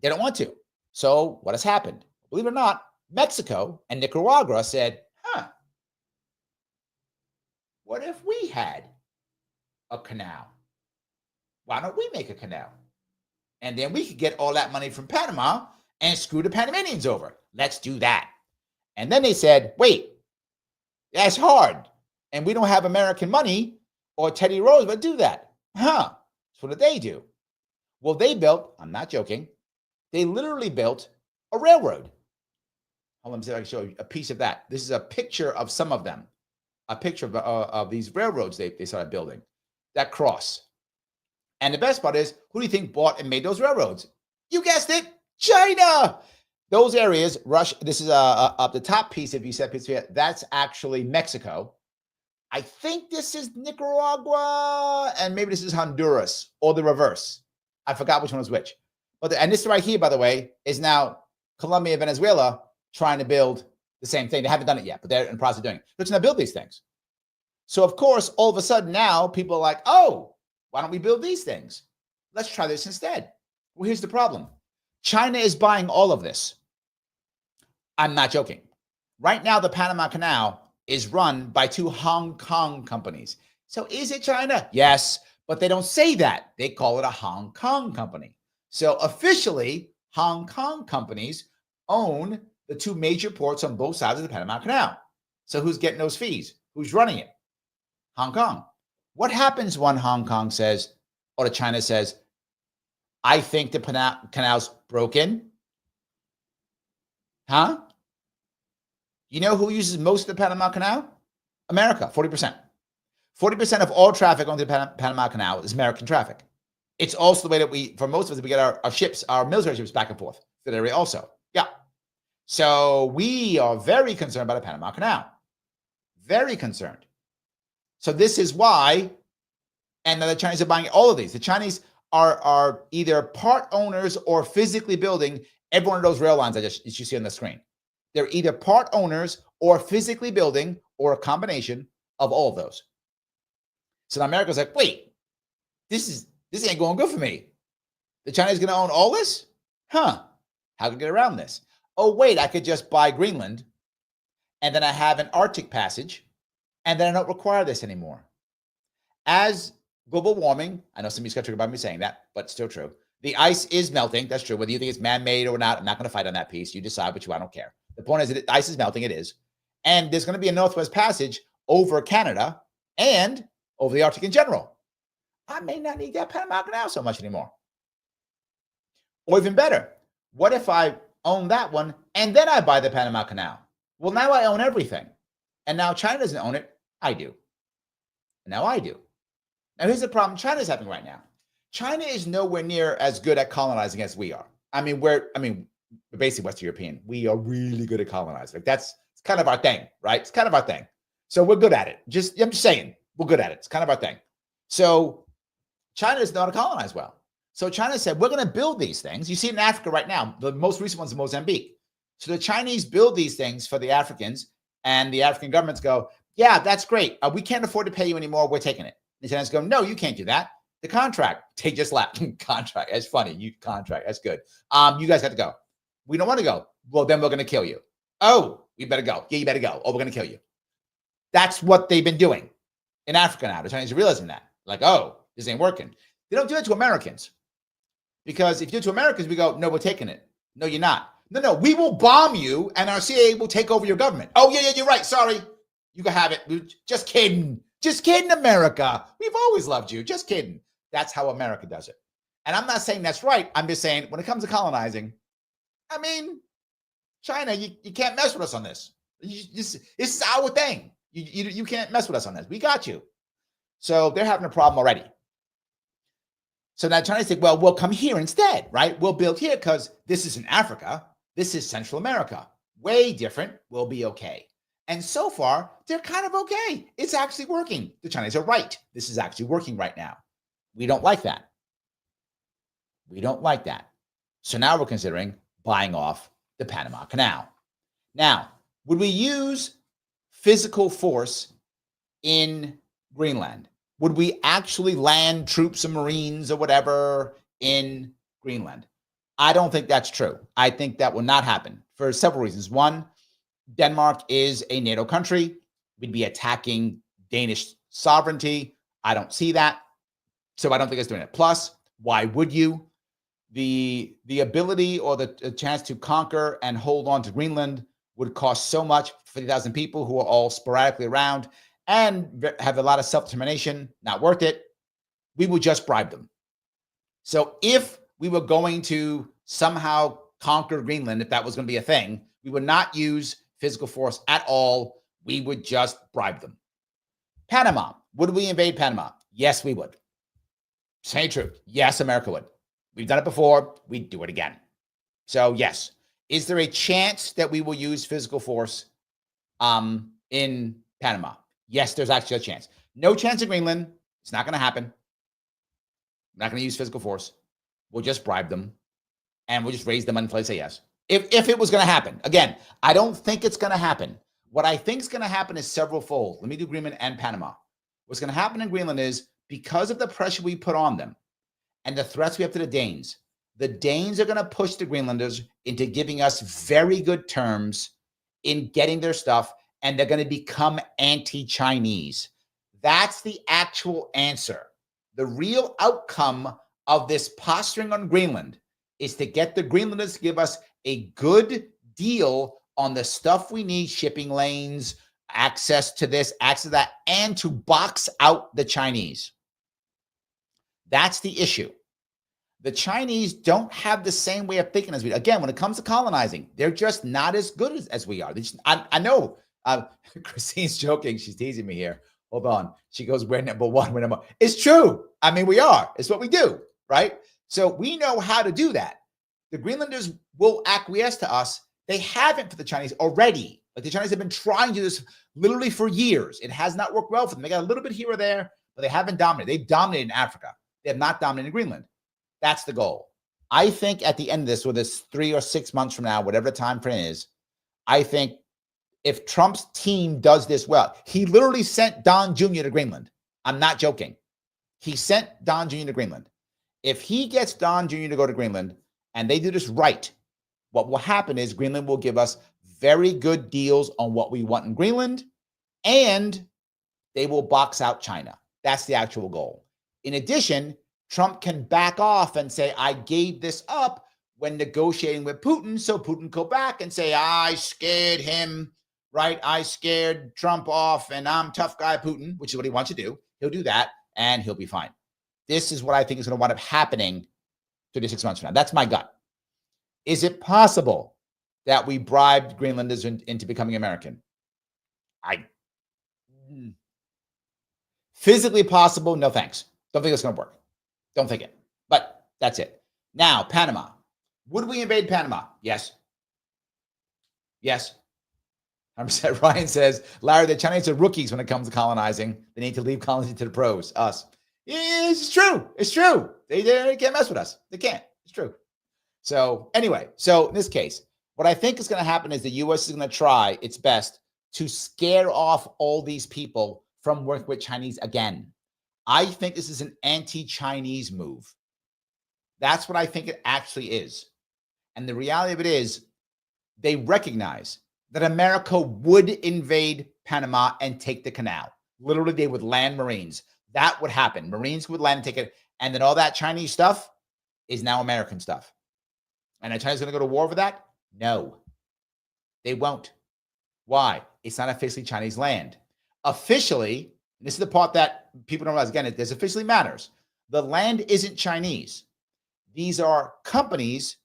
they don't want to. So what has happened? Believe it or not, Mexico and Nicaragua said, what if we had a canal? Why don't we make a canal? And then we could get all that money from Panama and screw the Panamanians over. Let's do that. And then they said, wait, that's hard. And we don't have American money or Teddy Roosevelt do that. So what did they do? Well, they built, I'm not joking, they literally built a railroad. Hold on, let me see if I can show you a piece of that. This is a picture of some of them. A picture of these railroads they started building that cross. And the best part is, who do you think bought and made those railroads? You guessed it, China. Those areas, Russia, this is up the top piece, if you said piece here, that's actually Mexico. I think this is Nicaragua, and maybe this is Honduras, or the reverse. I forgot which one was which. And this right here, by the way, is now Colombia and Venezuela trying to build the same thing. They haven't done it yet, but they're in the process of doing it. They're trying to build these things. So, of course, all of a sudden now people are like, oh, why don't we build these things? Let's try this instead. Well, here's the problem. China is buying all of this. I'm not joking. Right now, the Panama Canal is run by 2 Hong Kong companies. So is it China? Yes, but they don't say that. They call it a Hong Kong company. So officially, Hong Kong companies own the 2 major ports on both sides of the Panama Canal. So who's getting those fees? Who's running it? Hong Kong. What happens when Hong Kong says, or the China says, I think the canal's broken? You know who uses most of the Panama Canal? America, 40%. 40% of all traffic on the Panama Canal is American traffic. It's also the way that for most of us, we get our ships, our military ships back and forth to that area also. Yeah. So we are very concerned about the Panama Canal. Very concerned. So this is why, and the Chinese are buying all of these. The Chinese are either part owners or physically building every one of those rail lines that you see on the screen. They're either part owners or physically building or a combination of all of those. So now America's like, wait, this ain't going good for me. The Chinese going to own all this? Huh. How can I get around this? Oh, wait, I could just buy Greenland and then I have an Arctic passage and then I don't require this anymore. As global warming, I know somebody's got triggered by me saying that, but it's still true. The ice is melting. That's true. Whether you think it's man-made or not, I'm not going to fight on that piece. You decide what you want. I don't care. The point is that the ice is melting. It is. And there's going to be a Northwest Passage over Canada and over the Arctic in general. I may not need that Panama Canal so much anymore. Or even better, what if I own that one and then I buy the Panama Canal? Well, now I own everything. And now China doesn't own it. I do. Now I do. Now here's the problem China's having right now. China is nowhere near as good at colonizing as we are. We're basically Western European. We are really good at colonizing. Like it's kind of our thing, right? It's kind of our thing. So we're good at it. I'm just saying, we're good at it. It's kind of our thing. So China doesn't know how to colonize well. So China said, we're going to build these things. You see it in Africa right now. The most recent one's in Mozambique. So the Chinese build these things for the Africans, and the African governments go, yeah, that's great. We can't afford to pay you anymore. We're taking it. The Chinese go, no, you can't do that. The contract, they just laughed. Contract, that's funny. You contract, that's good. You guys have to go. We don't want to go. Well, then we're going to kill you. Oh, we better go. Yeah, you better go. Oh, we're going to kill you. That's what they've been doing in Africa now. The Chinese are realizing that. Like, oh, this ain't working. They don't do it to Americans. Because if you do it to Americans, we go, no, we're taking it. No, you're not. No, we will bomb you and our CIA will take over your government. Oh, yeah, you're right. Sorry. You can have it. Just kidding. Just kidding, America. We've always loved you. Just kidding. That's how America does it. And I'm not saying that's right. I'm just saying when it comes to colonizing, China, you can't mess with us on this. This is our thing. You can't mess with us on this. We got you. So they're having a problem already. So now China's saying, well, we'll come here instead, right? We'll build here because this isn't Africa. This is Central America. Way different. We'll be okay. And so far, they're kind of okay. It's actually working. The Chinese are right. This is actually working right now. We don't like that. We don't like that. So now we're considering buying off the Panama Canal. Now, would we use physical force in Greenland? Would we actually land troops and Marines or whatever in Greenland? I don't think that's true. I think that will not happen for several reasons. One, Denmark is a NATO country. We'd be attacking Danish sovereignty. I don't see that. So I don't think it's doing it. Plus, why would you? The ability or the chance to conquer and hold on to Greenland would cost so much. 50,000 people who are all sporadically around and have a lot of self-determination, not worth it. We would just bribe them. So if we were going to somehow conquer Greenland, if that was going to be a thing, we would not use physical force at all. We would just bribe them. Panama. Would we invade Panama? Yes, we would. Say truth. Yes, America would. We've done it before. We'd do it again. So yes. Is there a chance that we will use physical force in Panama? Yes, there's actually a chance. No chance in Greenland. It's not going to happen. I'm not going to use physical force. We'll just bribe them and we'll just raise the money until they say yes. If it was going to happen. Again, I don't think it's going to happen. What I think is going to happen is several fold. Let me do Greenland and Panama. What's going to happen in Greenland is because of the pressure we put on them and the threats we have to the Danes are going to push the Greenlanders into giving us very good terms in getting their stuff, and they're going to become anti-Chinese. That's the actual answer. The real outcome of this posturing on Greenland is to get the Greenlanders to give us a good deal on the stuff we need, shipping lanes, access to this, access to that, and to box out the Chinese. That's the issue. The Chinese don't have the same way of thinking as we do. Again, when it comes to colonizing, they're just not as good as we are. I know Christine's joking. She's teasing me here. Hold on. She goes, we're number one. We're number. It's true. We are. It's what we do, right? So we know how to do that. The Greenlanders will acquiesce to us. They haven't for the Chinese already. Like the Chinese have been trying to do this literally for years. It has not worked well for them. They got a little bit here or there, but they haven't dominated. They've dominated in Africa. They have not dominated in Greenland. That's the goal. I think at the end of this, or this 3 or 6 months from now, whatever the time frame is, I think if Trump's team does this well, he literally sent Don Jr. to Greenland. I'm not joking. He sent Don Jr. to Greenland. If he gets Don Jr. to go to Greenland and they do this right, what will happen is Greenland will give us very good deals on what we want in Greenland, and they will box out China. That's the actual goal. In addition, Trump can back off and say, I gave this up when negotiating with Putin, so Putin can go back and say, I scared him, right? I scared Trump off, and I'm tough guy Putin, which is what he wants to do. He'll do that, and he'll be fine. This is what I think is going to wind up happening 36 months from now. That's my gut. Is it possible that we bribed Greenlanders into becoming American? Physically possible? No thanks. Don't think it's going to work. Don't think it. But that's it. Now, Panama. Would we invade Panama? Yes. Yes. 100%. Ryan says, Larry, the Chinese are rookies when it comes to colonizing. They need to leave colonizing to the pros, us. It's true. It's true. They can't mess with us. They can't. It's true. So anyway, in this case, what I think is going to happen is the U.S. is going to try its best to scare off all these people from working with Chinese again. I think this is an anti-Chinese move. That's what I think it actually is. And the reality of it is they recognize that America would invade Panama and take the canal. Literally, they would land Marines. That would happen. Marines would land and take it. And then all that Chinese stuff is now American stuff. And are China's going to go to war over that? No, they won't. Why? It's not officially Chinese land. Officially, this is the part that people don't realize, again, this officially matters. The land isn't Chinese. These are companies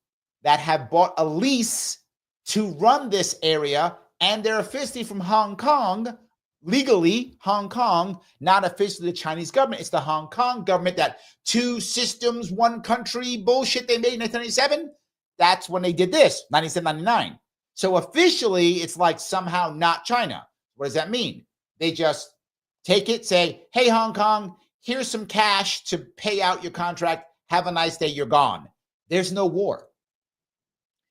that have bought a lease to run this area, and they're officially from Hong Kong, legally Hong Kong, not officially the Chinese government. It's the Hong Kong government, that two systems, one country bullshit they made in 1997. That's when they did this, 1999. So officially, it's like somehow not China. What does that mean? They just take it, say, hey, Hong Kong, here's some cash to pay out your contract. Have a nice day. You're gone. There's no war.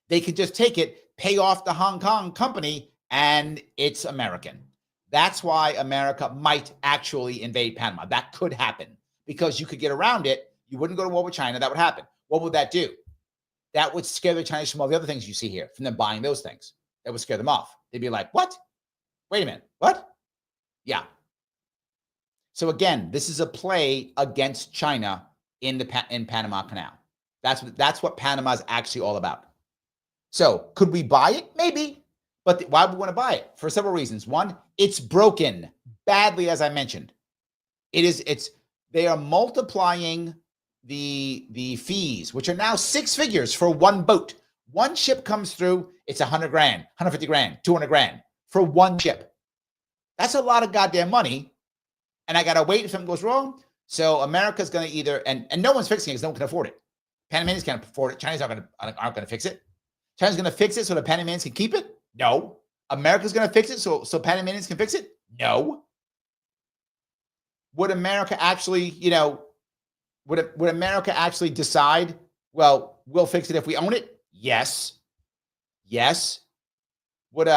They could just take it, pay off the Hong Kong company, and it's American. That's why America might actually invade Panama. That could happen because you could get around it. You wouldn't go to war with China. That would happen. What would that do? That would scare the Chinese from all the other things you see here, from them buying those things. That would scare them off. They'd be like, what? Wait a minute. What? Yeah. So again, this is a play against China in Panama Canal. That's what Panama is actually all about. So could we buy it? Maybe. But why would we want to buy it? For several reasons. One, it's broken badly, as I mentioned. They are multiplying the fees, which are now 6 figures for one boat. One ship comes through, it's 100 grand, 150 grand, 200 grand for one ship. That's a lot of goddamn money. And I got to wait if something goes wrong. So America's going to either, and no one's fixing it because no one can afford it. Panamanians can't afford it. Chinese aren't going to fix it. China's going to fix it so the Panamanians can keep it? No. America's going to fix it so Panamanians can fix it? No. Would America actually, would America actually decide, well, we'll fix it if we own it? Yes. Yes. Would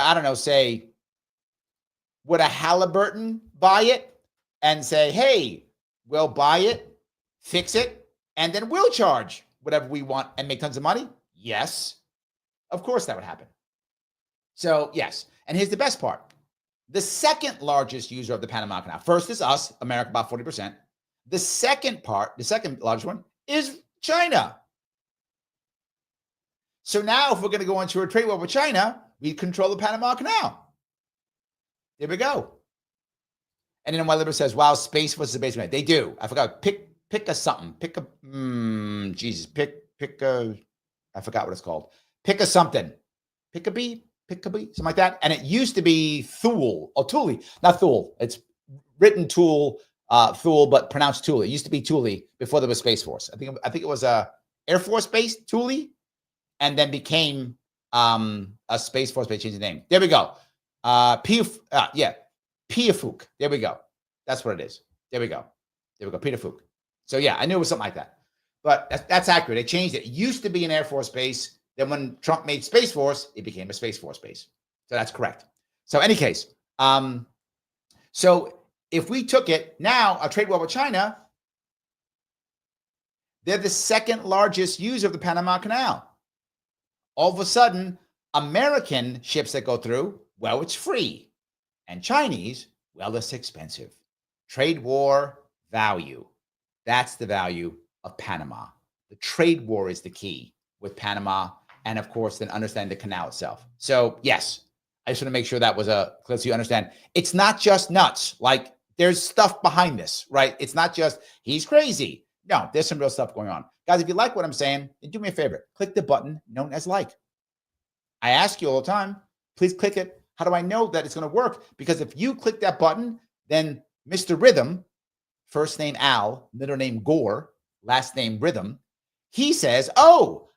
would a Halliburton buy it and say, hey, we'll buy it, fix it, and then we'll charge whatever we want and make tons of money? Yes. Of course that would happen. So, yes. And here's the best part. The second largest user of the Panama Canal, first is us, America, about 40%. The second largest one, is China. So now if we're going to go into a trade war with China, we control the Panama Canal. There we go. And then White Liberty says, wow, Space Force is a base. They do. I forgot. Pick a something. Pick a, I forgot what it's called. Pick a something. Pick a bee, something like that. And it used to be Thule, or Thule, not Thule. It's written Thule, but pronounced Thule. It used to be Thule before there was Space Force. I think it was a Air Force Base, Thule, and then became a Space Force base, changed the name. There we go. Piafuk. There we go. That's what it is. There we go. Piafuk. So yeah, I knew it was something like that. But that's accurate. They changed it. It used to be an Air Force base. Then when Trump made Space Force, it became a Space Force base. So that's correct. So any case, so if we took it now, a trade war with China, they're the second largest user of the Panama Canal. All of a sudden, American ships that go through, well, it's free. And Chinese, well, it's expensive. Trade war value. That's the value of Panama. The trade war is the key with Panama. And of course, then understand the canal itself. So yes, I just want to make sure that was clear so you understand. It's not just nuts. Like there's stuff behind this, right? It's not just he's crazy. No, there's some real stuff going on. Guys, if you like what I'm saying, then do me a favor. Click the button known as like. I ask you all the time, please click it. How do I know that it's going to work? Because if you click that button, then Mr. Rhythm, first name Al, middle name Gore, last name Rhythm, he says, oh,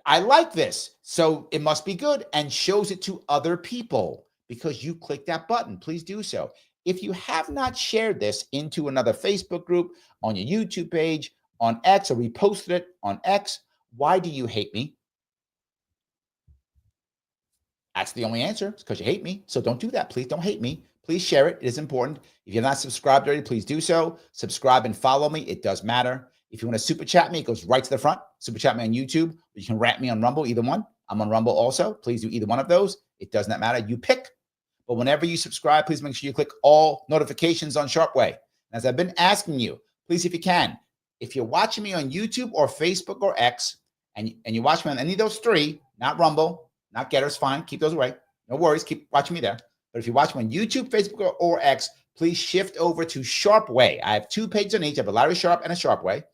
I like this, so it must be good, and shows it to other people because you click that button. Please do so. If you have not shared this into another Facebook group, on your YouTube page, on X, or reposted it on X, why do you hate me? That's the only answer. It's because you hate me. So don't do that. Please don't hate me. Please share it. It is important. If you're not subscribed already, please do so. Subscribe and follow me. It does matter. If you want to super chat me, it goes right to the front. Super chat me on YouTube. You can rant me on Rumble, either one. I'm on Rumble also. Please do either one of those. It does not matter. You pick. But whenever you subscribe, please make sure you click all notifications on Sharpe Way. As I've been asking you, please, if you can, if you're watching me on YouTube or Facebook or X, and you watch me on any of those three, not Rumble, not Getters, fine, keep those away. No worries, keep watching me there. But if you watch me on YouTube, Facebook, or X, please shift over to Sharpe Way. I have 2 pages on each. I have a Larry Sharpe and a Sharpe Way.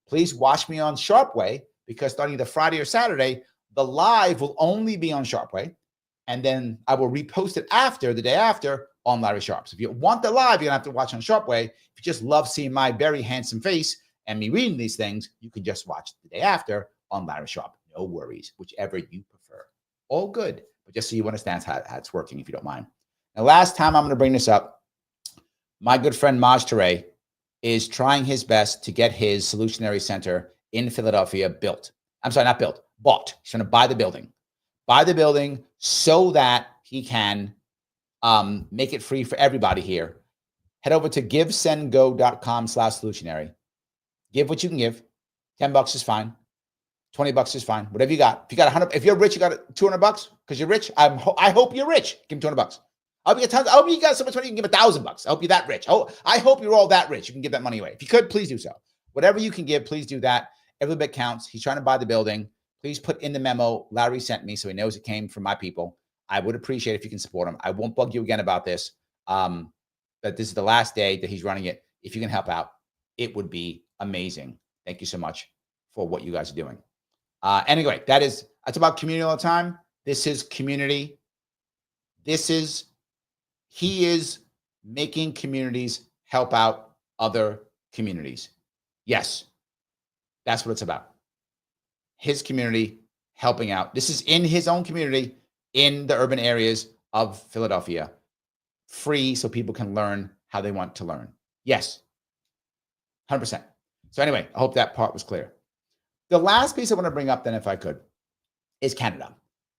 Please watch me on Sharpe Way because starting either Friday or Saturday, the live will only be on Sharpe Way. And then I will repost it after, the day after, on Larry Sharpe. So if you want the live, you're going to have to watch on Sharpe Way. If you just love seeing my very handsome face and me reading these things, you can just watch the day after on Larry Sharpe. No worries, whichever you prefer. All good, but just so you understand how it's working, if you don't mind. Now, last time I'm going to bring this up, my good friend Maj Toure is trying his best to get his Solutionary Center in Philadelphia built. I'm sorry, not built, bought. He's trying to buy the building. Buy the building so that he can make it free for everybody here. Head over to givesendgo.com/solutionary. Give what you can give. $10 is fine. $20 is fine. Whatever you got. If you got 100, if you're rich, you got $200 because you're rich. I hope you're rich. Give him $200. I hope you got so much money you can give $1,000. I hope you're that rich. I hope you're all that rich. You can give that money away. If you could, please do so. Whatever you can give, please do that. Every bit counts. He's trying to buy the building. Please put in the memo Larry sent me so he knows it came from my people. I would appreciate if you can support him. I won't bug you again about this. But this is the last day that he's running it. If you can help out, it would be amazing. Thank you so much for what you guys are doing. Anyway, that's about community all the time. This is community. He is making communities help out other communities. Yes, that's what it's about. His community helping out. This is in his own community in the urban areas of Philadelphia. Free so people can learn how they want to learn. Yes, 100%. So anyway, I hope that part was clear. The last piece I want to bring up then, if I could, is Canada.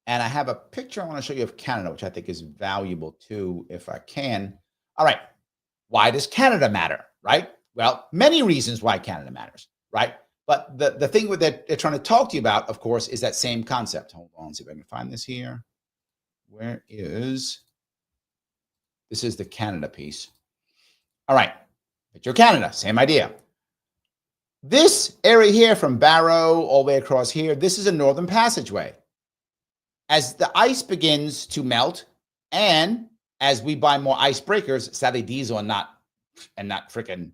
And I have a picture I want to show you of Canada, which I think is valuable too, if I can. All right. Why does Canada matter, right? Well, many reasons why Canada matters, right? But the thing that they're trying to talk to you about, of course, is that same concept. Hold on, see if I can find this here. This is the Canada piece. All right. Picture Canada, same idea. This area here from Barrow all the way across here, this is a northern passageway. As the ice begins to melt and as we buy more icebreakers, sadly diesel and not freaking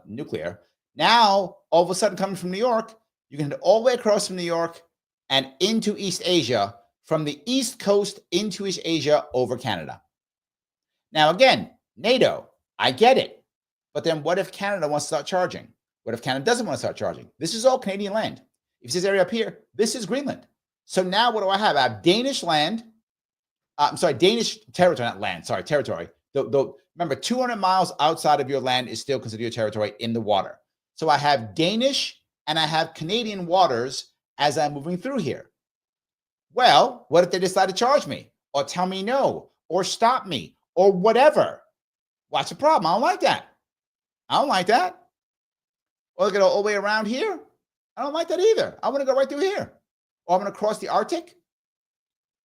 nuclear, now all of a sudden coming from New York, you can head all the way across from New York and into East Asia, from the East Coast into East Asia over Canada. Now again, NATO, I get it. But then what if Canada wants to start charging? What if Canada doesn't want to start charging? This is all Canadian land. If this area up here, this is Greenland. So now what do I have? I have Danish land. Danish territory, not land. Sorry, territory. Remember, 200 miles outside of your land is still considered your territory in the water. So I have Danish and I have Canadian waters as I'm moving through here. Well, what if they decide to charge me or tell me no or stop me or whatever? What's the problem? I don't like that. I don't like that. Or go all the way around here. I don't like that either. I want to go right through here. Or I'm going to cross the Arctic.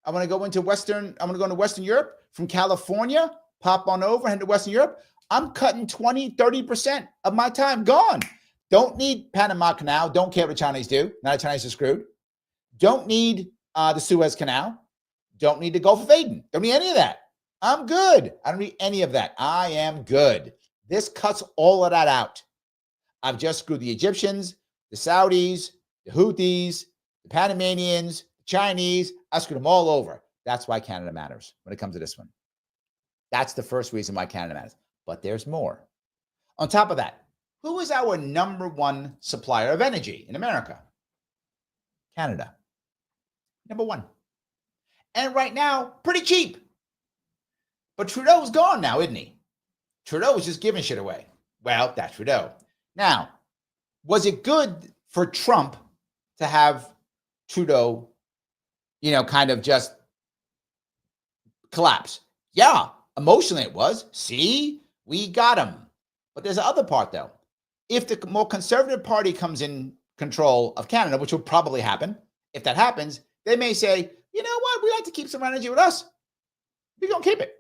I want to go into Western Europe from California, pop on over, head to Western Europe. I'm cutting 20, 30% of my time gone. Don't need Panama Canal. Don't care what the Chinese do. Now the Chinese are screwed. Don't need the Suez Canal. Don't need the Gulf of Aden. Don't need any of that. I'm good. I don't need any of that. I am good. This cuts all of that out. I've just screwed the Egyptians, the Saudis, the Houthis, the Panamanians, the Chinese. I screwed them all over. That's why Canada matters when it comes to this one. That's the first reason why Canada matters. But there's more. On top of that, who is our number one supplier of energy in America? Canada. Number one. And right now, pretty cheap. But Trudeau's gone now, isn't he? Trudeau is just giving shit away. Well, that's Trudeau. Now, was it good for Trump to have Trudeau, kind of just collapse? Yeah, emotionally it was. See, we got him. But there's the other part, though. If the more conservative party comes in control of Canada, which will probably happen, if that happens, they may say, you know what, we like to keep some energy with us. We're going to keep it.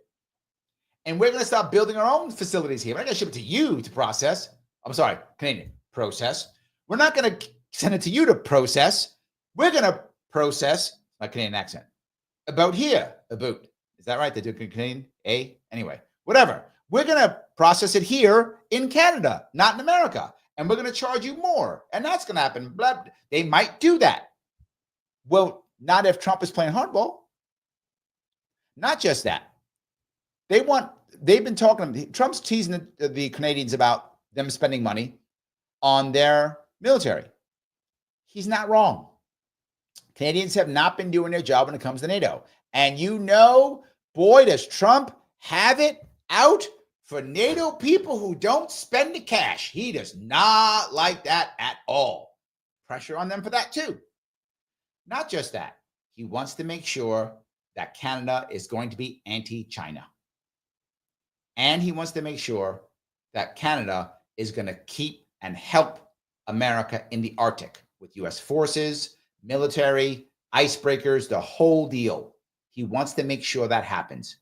And we're going to start building our own facilities here. We're not going to ship it to you to process. I'm sorry, Canadian, process. We're not going to send it to you to process. We're going to process, my Canadian accent, about here, about. Is that right? They do Canadian, anyway, whatever. We're going to process it here in Canada, not in America. And we're going to charge you more. And that's going to happen. Blah. They might do that. Well, not if Trump is playing hardball. Not just that. They've been talking, Trump's teasing the Canadians about them spending money on their military. He's not wrong. Canadians have not been doing their job when it comes to NATO. And boy, does Trump have it out for NATO people who don't spend the cash. He does not like that at all. Pressure on them for that too. Not just that. He wants to make sure that Canada is going to be anti-China. And he wants to make sure that Canada is going to keep and help America in the Arctic with U.S. forces, military, icebreakers, the whole deal. He wants to make sure that happens.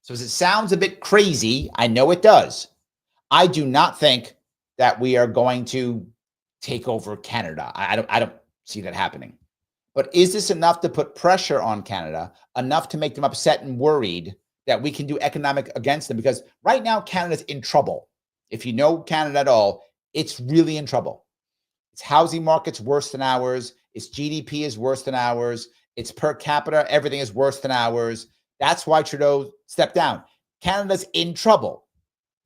So as it sounds a bit crazy, I know it does. I do not think that we are going to take over Canada. I don't see that happening. But is this enough to put pressure on Canada, enough to make them upset and worried that we can do economic against them? Because right now, Canada's in trouble. If you know Canada at all, it's really in trouble. Its housing market's worse than ours. Its GDP is worse than ours. Its per capita, everything is worse than ours. That's why Trudeau stepped down. Canada's in trouble.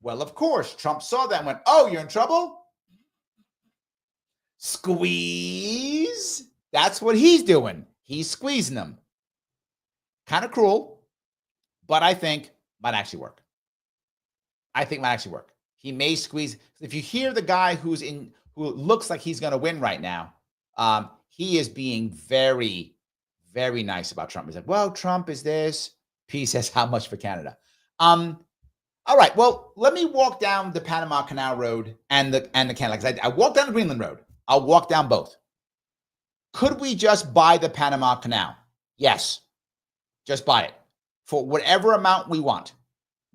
Well, of course, Trump saw that and went, oh, you're in trouble? Squeeze. That's what he's doing. He's squeezing them. Kind of cruel, but I think might actually work. He may squeeze. If you hear the guy who looks like he's going to win right now, he is being very, very nice about Trump. He's like, well, Trump is this. P says, how much for Canada? All right. Well, let me walk down the Panama Canal Road and the Canada. Because I walked down the Greenland Road. I'll walk down both. Could we just buy the Panama Canal? Yes. Just buy it for whatever amount we want.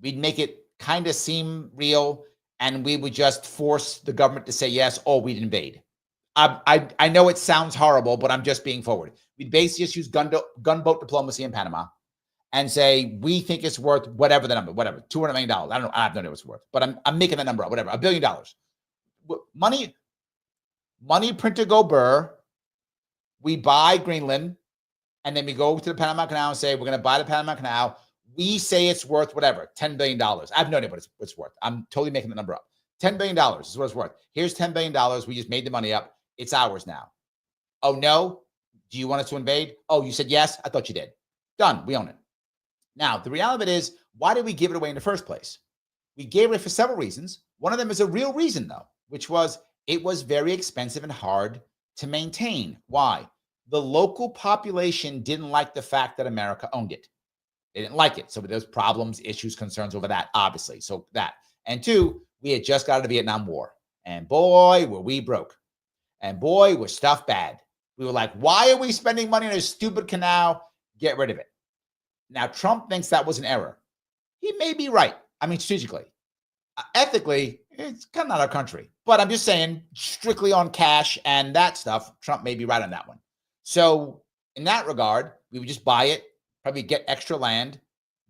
We'd make it kind of seem real, and we would just force the government to say yes, or we'd invade. I know it sounds horrible, but I'm just being forward. We'd basically just use gunboat diplomacy in Panama and say, we think it's worth whatever the number, whatever, $200 million. I don't know. I have no idea what it's worth, but I'm making that number up, whatever, $1 billion. Money printer go burr. We buy Greenland, and then we go to the Panama Canal and say, we're going to buy the Panama Canal. We say it's worth whatever, $10 billion. I have no idea what it's worth. I'm totally making the number up. $10 billion is what it's worth. Here's $10 billion. We just made the money up. It's ours now. Oh, no? Do you want us to invade? Oh, you said yes? I thought you did. Done. We own it. Now, the reality of it is, why did we give it away in the first place? We gave it for several reasons. One of them is a real reason, though, which was it was very expensive and hard to maintain. Why? The local population didn't like the fact that America owned it. They didn't like it. So there's problems, issues, concerns over that, obviously. So that. And two, we had just got out of the Vietnam War. And boy, were we broke. And boy, was stuff bad. We were like, why are we spending money on a stupid canal? Get rid of it. Now, Trump thinks that was an error. He may be right. I mean, strategically. Ethically, it's kind of not our country. But I'm just saying, strictly on cash and that stuff, Trump may be right on that one. So in that regard, we would just buy it, probably get extra land,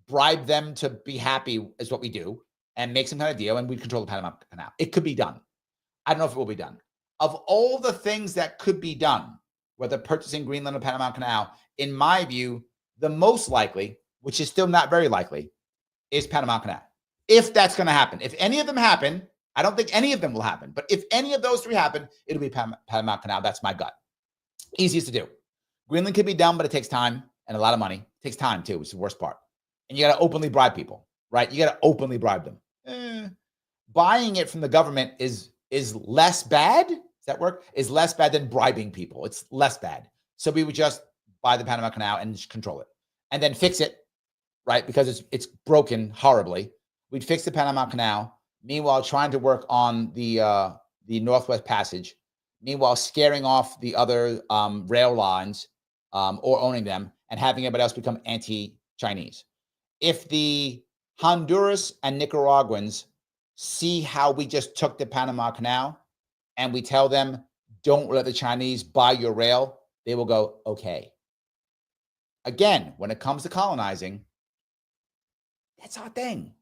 bribe them to be happy is what we do, and make some kind of deal, and we'd control the Panama Canal. It could be done. I don't know if it will be done. Of all the things that could be done, whether purchasing Greenland or Panama Canal, in my view, the most likely, which is still not very likely, is Panama Canal. If that's going to happen. If any of them happen, I don't think any of them will happen. But if any of those three happen, it'll be Panama Canal. That's my gut. Easiest to do. Greenland could be done, but it takes time and a lot of money. It takes time too, which is the worst part. And you got to openly bribe people, right? You got to openly bribe them. Buying it from the government is less bad. Does that work? Is less bad than bribing people. It's less bad. So we would just buy the Panama Canal and just control it, and then fix it, right? Because it's broken horribly. We'd fix the Panama Canal. Meanwhile, trying to work on the Northwest Passage. Meanwhile, scaring off the other rail lines or owning them, and having everybody else become anti-Chinese. If the Honduras and Nicaraguans see how we just took the Panama Canal and we tell them, don't let the Chinese buy your rail, they will go, okay. Again, when it comes to colonizing, that's our thing.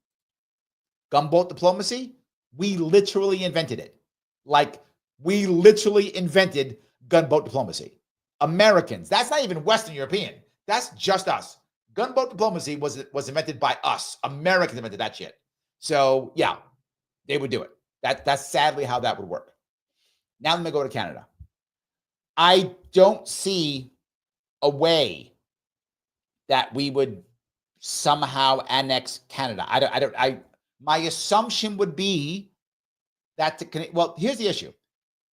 Gunboat diplomacy, we literally invented it. Like, we literally invented gunboat diplomacy. Americans, that's not even Western European. That's just us. Gunboat diplomacy was invented by us. Americans invented that shit. So, yeah, they would do it. That's sadly how that would work. Now let me go to Canada. I don't see a way that we would somehow annex Canada. My assumption would be that here's the issue.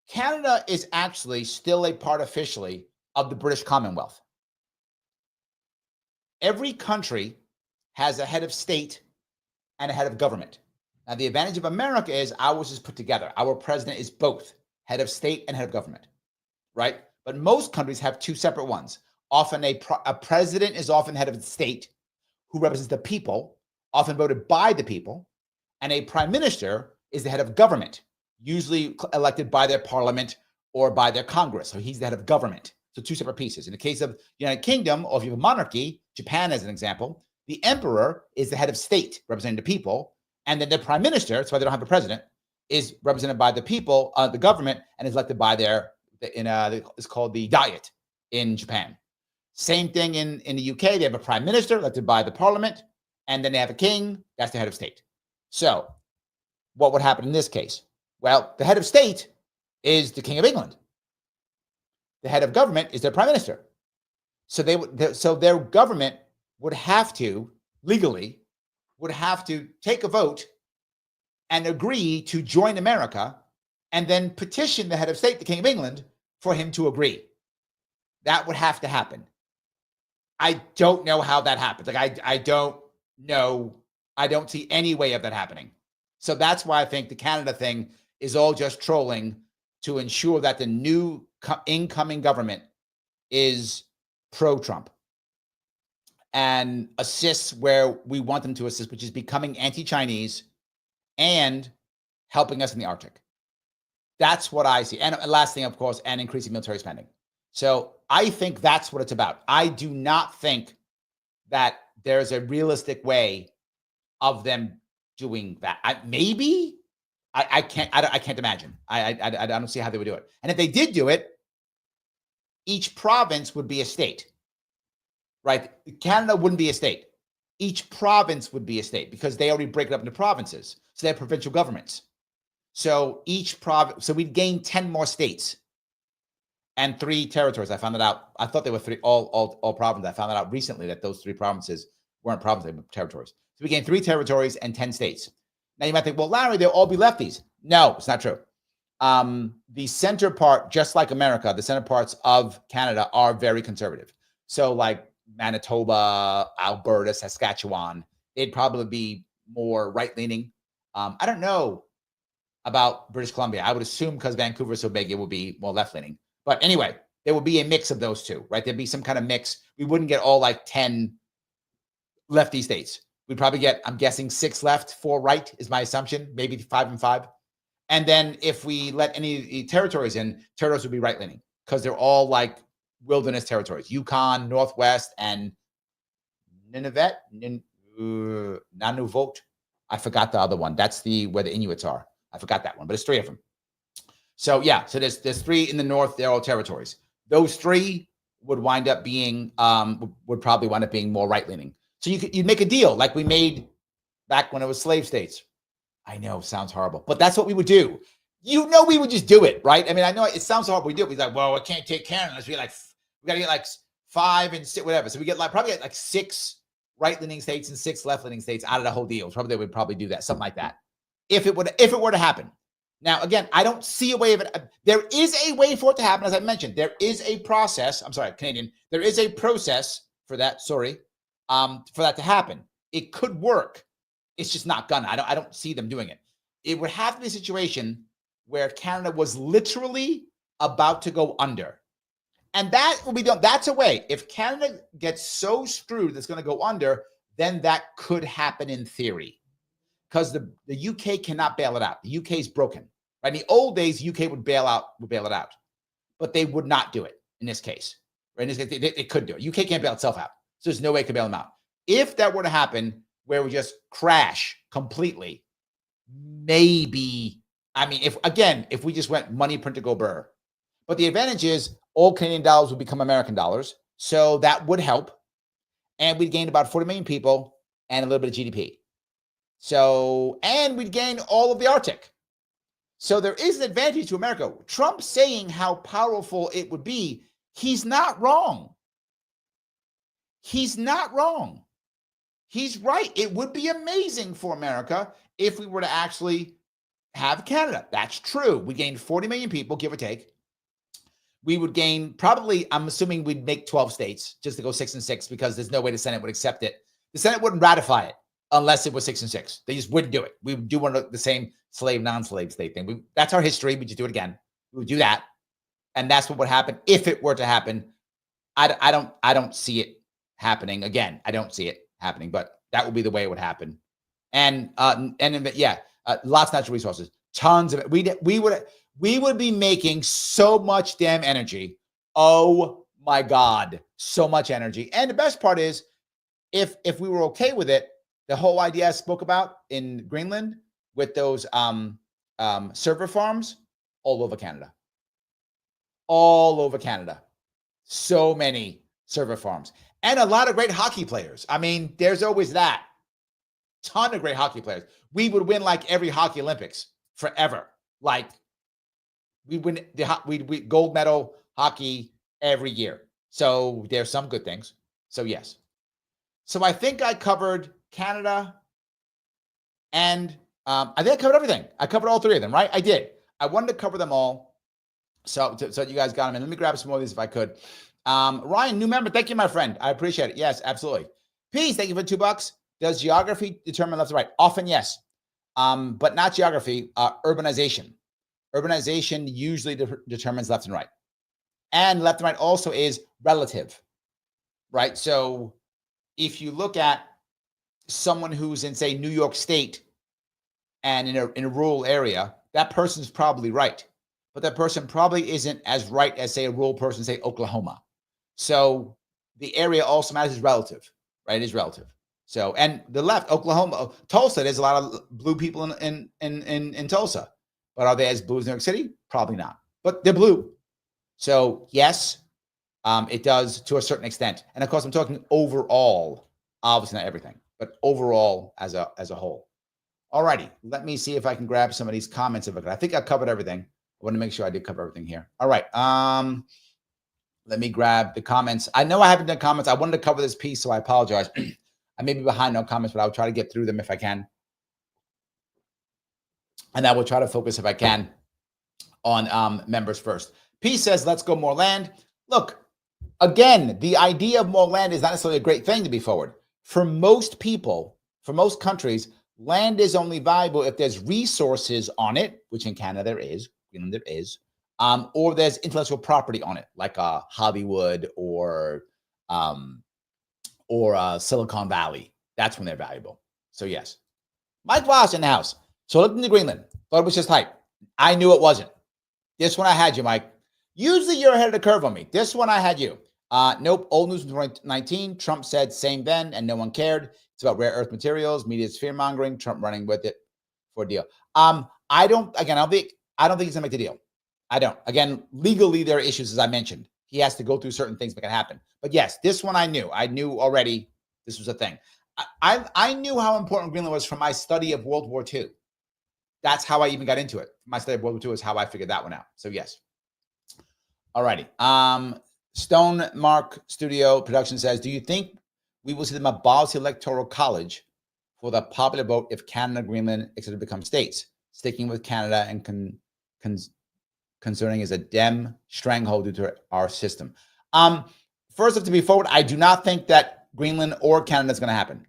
Canada is actually still a part officially of the British Commonwealth. Every country has a head of state and a head of government. Now, the advantage of America is ours is put together. Our president is both head of state and head of government, right? But most countries have two separate ones. Often a president is often head of the state who represents the people, often voted by the people, and a prime minister is the head of government, usually elected by their parliament or by their Congress. So he's the head of government. So two separate pieces. In the case of the United Kingdom, or if you have a monarchy, Japan as an example, the emperor is the head of state, representing the people, and then the prime minister, that's why they don't have a president, is represented by the people, the government, and is elected by it's called the Diet in Japan. Same thing in the UK. They have a prime minister elected by the parliament, and then they have a king, that's the head of state. So what would happen in this case? Well, the head of state is the King of England. The head of government is their prime minister. So their government would have to, legally, take a vote and agree to join America, and then petition the head of state, the King of England, for him to agree. That would have to happen. I don't know how that happens. Like, I don't know. I don't see any way of that happening. So that's why I think the Canada thing is all just trolling to ensure that the new incoming government is pro-Trump and assists where we want them to assist, which is becoming anti-Chinese and helping us in the Arctic. That's what I see. And last thing, of course, and increasing military spending. So I think that's what it's about. I do not think that there's a realistic way of them doing that. I can't imagine. I don't see how they would do it. And if they did do it, each province would be a state, right? Canada wouldn't be a state. Each province would be a state because they already break it up into provinces. So they have provincial governments. So each province, so we'd gain 10 more states and 3 territories. I found that out. I thought they were all provinces. I found that out recently that those 3 provinces weren't provinces, they were territories. So we gained 3 territories and 10 states. Now you might think, well, Larry, they'll all be lefties. No, it's not true. the center part, just like America, the center parts of Canada are very conservative. So like Manitoba, Alberta, Saskatchewan, they'd probably be more right-leaning. I don't know about British Columbia. I would assume because Vancouver is so big, it would be more left-leaning. But anyway, there would be a mix of those two, right? There'd be some kind of mix. We wouldn't get all like 10 lefty states. We'd probably get, I'm guessing, 6 left, 4 right is my assumption, maybe 5 and 5. And then if we let any territories in, territories would be right-leaning because they're all like wilderness territories. Yukon, Northwest, and Nunavut, Nunavut. I forgot the other one. That's where the Inuits are. I forgot that one, but it's 3 of them. So yeah, so there's 3 in the north. They're all territories. Those 3 would wind up being would probably wind up being more right-leaning. So you'd make a deal like we made back when it was slave states. I know, sounds horrible, but that's what we would do. You know, we would just do it, right? I mean, I know it sounds horrible. We do it. We're like, well, I can't take Canada unless we got to get like 5 and 6, whatever. So we get probably get like 6 right-leaning states and 6 left-leaning states out of the whole deal. Probably they would probably do that, something like that, if it were to happen. Now, again, I don't see a way of it. There is a way for it to happen, as I mentioned. There is a process. I'm sorry, Canadian. There is a process for that. Sorry, for that to happen. It could work. It's just not gonna. I don't see them doing it. It would have to be a situation where Canada was literally about to go under. And that will be done. That's a way. If Canada gets so screwed that's going to go under, then that could happen in theory. Because the UK cannot bail it out. The UK is broken. Right? In the old days, UK would bail it out. But they would not do it in this case. Right? In this case, they could do it. UK can't bail itself out. So there's no way it could bail them out. If that were to happen, where we just crash completely, maybe, I mean, if we just went money print to go burr. But the advantage is all Canadian dollars would become American dollars. So that would help. And we'd gain about 40 million people and a little bit of GDP. So, and we'd gain all of the Arctic. So there is an advantage to America. Trump saying how powerful it would be, he's not wrong. He's not wrong. He's right. It would be amazing for America if we were to actually have Canada. That's true. We gained 40 million people, give or take. We would gain probably, I'm assuming we'd make 12 states just to go 6 and 6 because there's no way the Senate would accept it. The Senate wouldn't ratify it unless it was 6 and 6. They just wouldn't do it. We would do one of the same slave, non-slave state thing. That's our history. We just do it again. We would do that. And that's what would happen if it were to happen. I don't see it happening. Again, I don't see it happening, but that would be the way it would happen. And lots of natural resources, tons of it. We would be making so much damn energy. Oh my God, so much energy. And the best part is, if we were okay with it, the whole idea I spoke about in Greenland with those server farms all over Canada. All over Canada. So many server farms. And a lot of great hockey players. I mean, there's always that. Ton of great hockey players. We would win like every hockey Olympics forever. Like we win we gold medal hockey every year. So there's some good things. So yes. So I think I covered Canada and I think I covered everything. I covered all 3 of them, right? I did. I wanted to cover them all. So you guys got them in. Let me grab some more of these if I could. Ryan, new member. Thank you, my friend. I appreciate it. Yes, absolutely. Peace. Thank you for $2. Does geography determine left or right? Often, yes. But not geography, urbanization. Urbanization usually determines left and right. And left and right also is relative, right? So if you look at someone who's in, say, New York State and in a rural area, that person's probably right. But that person probably isn't as right as, say, a rural person, say, Oklahoma. So the area also matters, is relative, right? It is relative. So, and the left, Oklahoma, Tulsa, there's a lot of blue people in Tulsa. But are they as blue as New York City? Probably not. But they're blue. So yes, it does to a certain extent. And of course, I'm talking overall, obviously not everything, but overall as a whole. All righty. Let me see if I can grab some of these comments. I think I covered everything. I want to make sure I did cover everything here. All right. Let me grab the comments. I know I haven't done comments. I wanted to cover this piece, so I apologize. I may be behind on comments, but I'll try to get through them if I can. And I will try to focus if I can on members first. P says, let's go more land. Look, again, the idea of more land is not necessarily a great thing to be forward. For most people, for most countries, land is only valuable if there's resources on it, which in Canada there is, Greenland there is, or there's intellectual property on it, like Hollywood or Silicon Valley. That's when they're valuable. So yes. Mike Voss in the house. So I looked into Greenland. Thought it was just hype. I knew it wasn't. This one I had you, Mike. Usually you're ahead of the curve on me. This one I had you. Nope. Old news from 2019. Trump said same then, and no one cared. It's about rare earth materials. Media's fear mongering. Trump running with it for a deal. I don't think he's gonna make the deal. I don't. Again, legally there are issues, as I mentioned. He has to go through certain things that can happen. But yes, this one I knew. I knew already this was a thing. I knew how important Greenland was from my study of World War II. That's how I even got into it. My study of World War II is how I figured that one out. So yes. All righty. Stone Mark Studio Production says, do you think we will see them abolish the Electoral College for the popular vote if Canada, Greenland, etc. become states? Sticking with Canada and concerning is a Dem stranglehold due to our system. First off, to be forward, I do not think that Greenland or Canada is going to happen.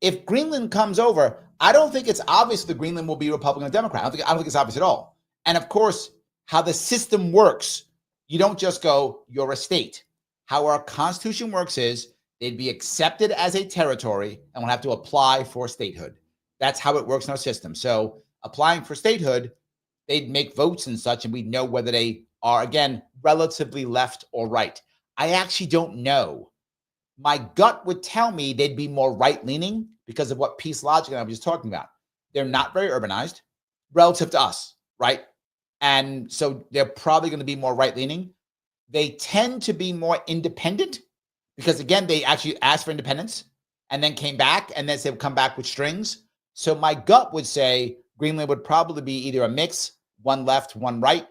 If Greenland comes over, I don't think it's obvious that Greenland will be Republican or Democrat. I don't think it's obvious at all. And of course, how the system works, you don't just go, you're a state. How our Constitution works is they'd be accepted as a territory and will have to apply for statehood. That's how it works in our system. So applying for statehood, they'd make votes and such, and we'd know whether they are, again, relatively left or right. I actually don't know. My gut would tell me they'd be more right-leaning because of what peace logic I was just talking about. They're not very urbanized relative to us, right? And so they're probably going to be more right-leaning. They tend to be more independent because, again, they actually asked for independence and then came back, and then they would come back with strings. So my gut would say Greenland would probably be either a mix, one left, one right,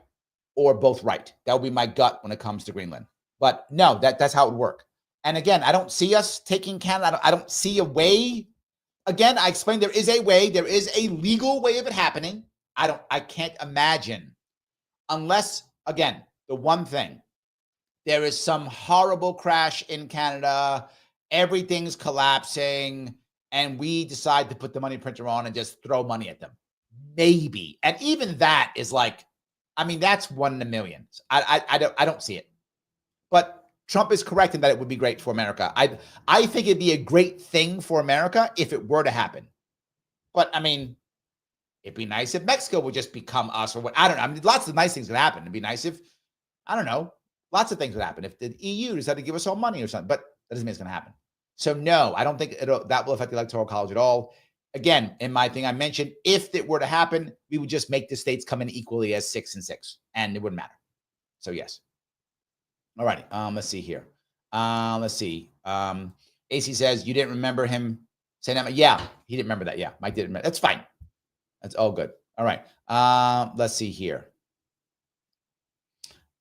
or both right. That would be my gut when it comes to Greenland. But no, that's how it would work. And again, I don't see us taking Canada. I don't see a way. Again, I explained there is a way. There is a legal way of it happening. I can't imagine unless, again, the one thing, there is some horrible crash in Canada. Everything's collapsing. And we decide to put the money printer on and just throw money at them. Maybe. And even that is like, I mean, that's 1 in a million. I don't see it. But Trump is correct in that it would be great for America. I think it'd be a great thing for America if it were to happen. But I mean, it'd be nice if Mexico would just become us or what. I don't know. I mean, lots of nice things would happen. It'd be nice if, I don't know, lots of things would happen. If the EU decided to give us all money or something, but that doesn't mean it's going to happen. So no, I don't think that will affect the Electoral College at all. Again, in my thing, I mentioned if it were to happen, we would just make the states come in equally as 6 and 6, and it wouldn't matter. So yes. All righty. Let's see here. Let's see. AC says you didn't remember him saying that. Yeah, he didn't remember that. Yeah, Mike didn't remember. That's fine. That's all good. All right. Let's see here.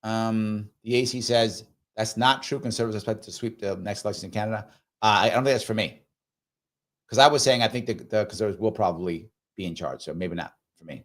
The AC says that's not true. Conservatives expect to sweep the next election in Canada. I don't think that's for me. Because I was saying I think the conservatives will probably be in charge. So maybe not for me.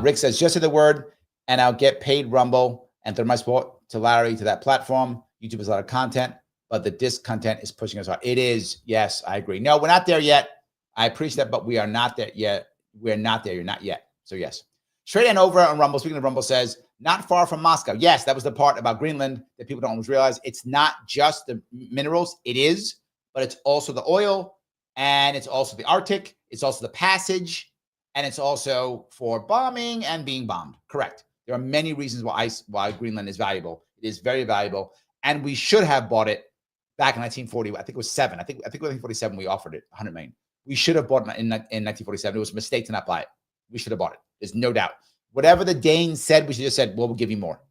Rick says, just say the word and I'll get paid Rumble and throw my support to Larry to that platform. YouTube has a lot of content, but the disc content is pushing us hard. It is. Yes, I agree. No, we're not there yet. I appreciate that, but we are not there yet. We're not there. You're not yet. So yes. Straight and over on Rumble. Speaking of Rumble says, not far from Moscow. Yes, that was the part about Greenland that people don't always realize. It's not just the minerals. It is, but it's also the oil, and it's also the Arctic. It's also the passage, and it's also for bombing and being bombed. Correct. There are many reasons why Greenland is valuable. It is very valuable, and we should have bought it back in 1940. I think it was 7. I think 1947 we offered it 100 million. We should have bought it in 1947. It was a mistake to not buy it. We should have bought it. There's no doubt. Whatever the Danes said, we should have said, well, we'll give you more.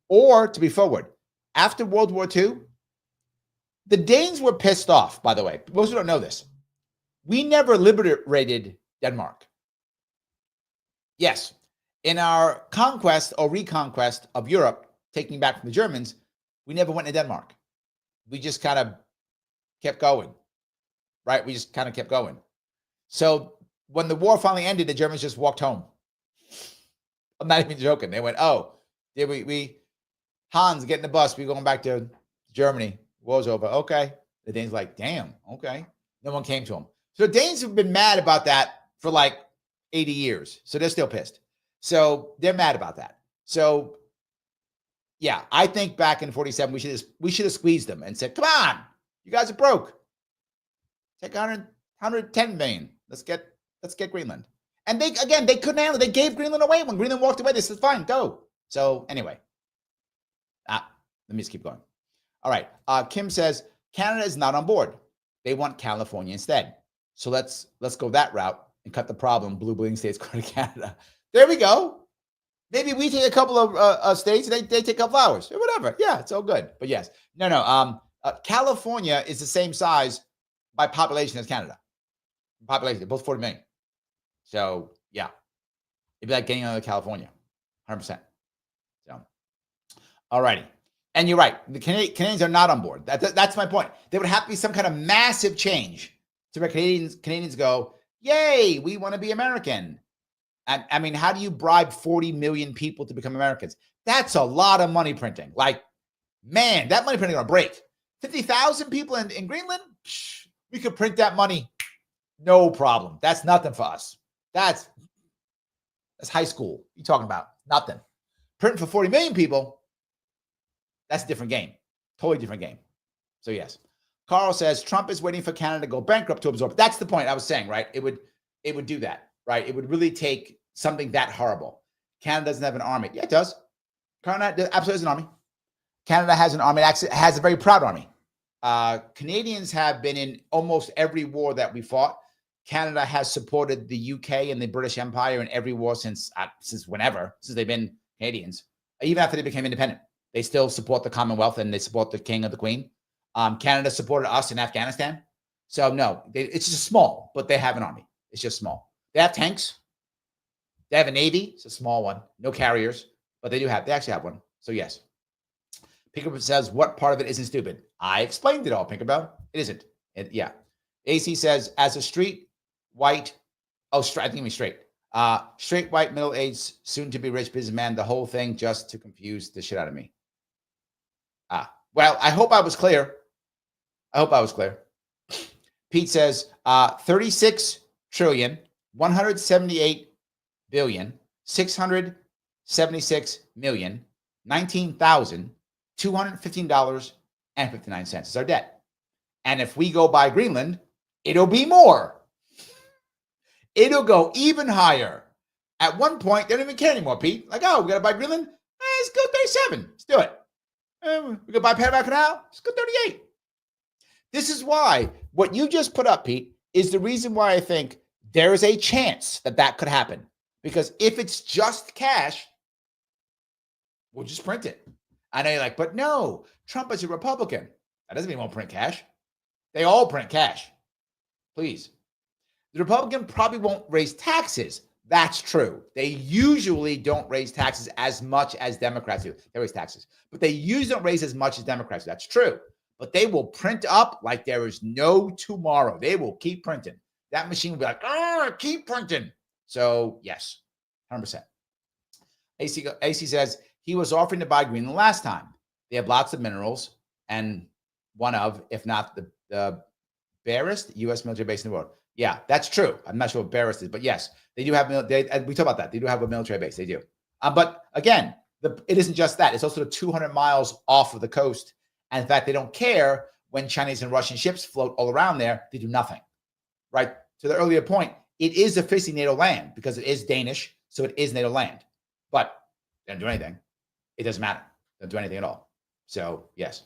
Or to be forward, after World War II, the Danes were pissed off, by the way. Most people don't know this. We never liberated Denmark. Yes. In our conquest or reconquest of Europe, taking back from the Germans, we never went to Denmark. We just kind of kept going, right? We just kind of kept going. So when the war finally ended, the Germans just walked home. I'm not even joking. They went, oh, did we Hans, get in the bus. We're going back to Germany. War's over. Okay. The Danes like, damn, okay. No one came to them. So the Danes have been mad about that for like 80 years. So they're still pissed. So they're mad about that. So yeah, I think back in 47, we should have squeezed them and said, come on, you guys are broke. Take 110 million. Let's get Greenland. And they couldn't handle it. They gave Greenland away. When Greenland walked away, they said, fine, go. So anyway, let me just keep going. All right. Kim says, Canada is not on board. They want California instead. So let's go that route and cut the problem. Blue bleeding states go to Canada. There we go. Maybe we take a couple of states, they take a couple hours or whatever. Yeah, it's all good. But yes, no. California is the same size by population as Canada. Population, they're both 40 million. So yeah, it'd be like getting out of California, 100%. So, all righty. And you're right. The Canadians are not on board. That's my point. There would have to be some kind of massive change to where Canadians go, yay, we want to be American. I mean, how do you bribe 40 million people to become Americans? That's a lot of money printing. Like, man, that money printing is going to break. 50,000 people in Greenland, we could print that money. No problem. That's nothing for us. That's high school. You're talking about nothing. Printing for 40 million people, that's a different game. Totally different game. So yes. Carl says Trump is waiting for Canada to go bankrupt to absorb. That's the point I was saying, right? It would do that, right? It would really take something that horrible. Canada doesn't have an army. Yeah, it does. Canada absolutely has an army. Canada has an army. It actually has a very proud army. Canadians have been in almost every war that we fought. Canada has supported the UK and the British Empire in every war since whenever, since they've been Canadians. Even after they became independent, they still support the Commonwealth and they support the King or the Queen. Canada supported us in Afghanistan. So no, it's just small, but they have an army. It's just small. They have tanks. They have a navy. It's a small one. No carriers, but they actually have one. So yes. Pinkerbell says, what part of it isn't stupid? I explained it all, Pinkerbell. It isn't. Yeah. AC says, as a straight, white, straight, white, middle-aged, soon-to-be rich businessman, the whole thing just to confuse the shit out of me. Well, I hope I was clear. Pete says, 36 trillion, 178 billion, 676 million, $19,215.59 is our debt. And if we go buy Greenland, it'll be more. It'll go even higher. At one point, they don't even care anymore, Pete. Like, oh, we got to buy Greenland? Let's go 37. Let's do it. We got to buy Panama Canal? Let's go 38. This is why what you just put up, Pete, is the reason why I think there is a chance that could happen. Because if it's just cash, we'll just print it. I know you're like, but no, Trump is a Republican. That doesn't mean he won't print cash. They all print cash. Please. The Republican probably won't raise taxes. That's true. They usually don't raise taxes as much as Democrats do. They raise taxes, but they usually don't raise as much as Democrats do. That's true. But they will print up like there is no tomorrow. They will keep printing. That machine will be like, keep printing. So yes, 100%. AC says he was offering to buy Greenland last time. They have lots of minerals and one of, if not the barest U.S. military base in the world. Yeah, that's true. I'm not sure what barest is, but yes, they do have. We talk about that. They do have a military base. They do. But again, it isn't just that. It's also the 200 miles off of the coast. And in fact, they don't care when Chinese and Russian ships float all around there. They do nothing. Right? To the earlier point, it is officially NATO land because it is Danish, so it is NATO land. But they don't do anything. It doesn't matter. They don't do anything at all. So yes.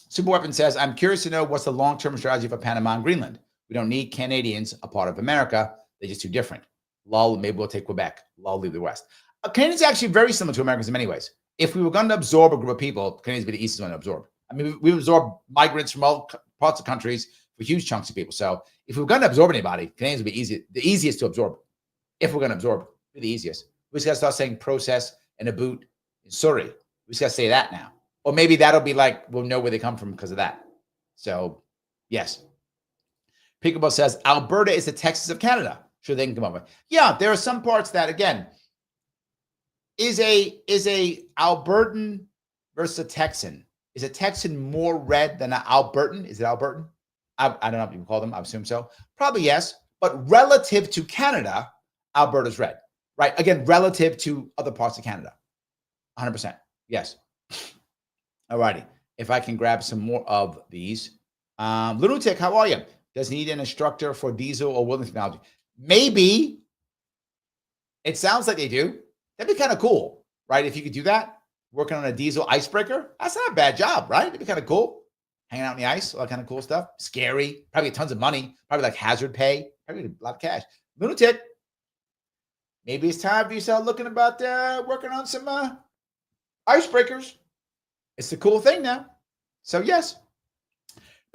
Super Weapon says, I'm curious to know what's the long-term strategy for Panama and Greenland. We don't need Canadians a part of America. They're just too different. Lol, maybe we'll take Quebec. Lol, leave the West. Canadians are actually very similar to Americans in many ways. If we were going to absorb a group of people, Canadians would be the easiest one to absorb. I mean, we absorb migrants from all parts of countries for huge chunks of people. So if we were going to absorb anybody, Canadians would be the easiest to absorb. If we're going to absorb, be the easiest. We just got to start saying process and a boot in Surrey. We just got to say that now. Or maybe that'll be like, we'll know where they come from because of that. So, yes. Pickleball says, Alberta is the Texas of Canada. Sure, they can come over. Yeah, there are some parts that, again, Is a Albertan versus a Texan? Is a Texan more red than an Albertan? Is it Albertan? I don't know what you call them. I assume so. Probably yes. But relative to Canada, Alberta's red, right? Again, relative to other parts of Canada, 100%. Yes. All righty. If I can grab some more of these. Lunatic, how are you? Does need an instructor for diesel or welding technology? Maybe. It sounds like they do. That'd be kind of cool, right? If you could do that, working on a diesel icebreaker, that's not a bad job, right? It'd be kind of cool. Hanging out in the ice, all that kind of cool stuff. Scary, probably tons of money, probably like hazard pay, probably a lot of cash. Lunatic, maybe it's time for you to start looking about working on some icebreakers. It's a cool thing now. So yes.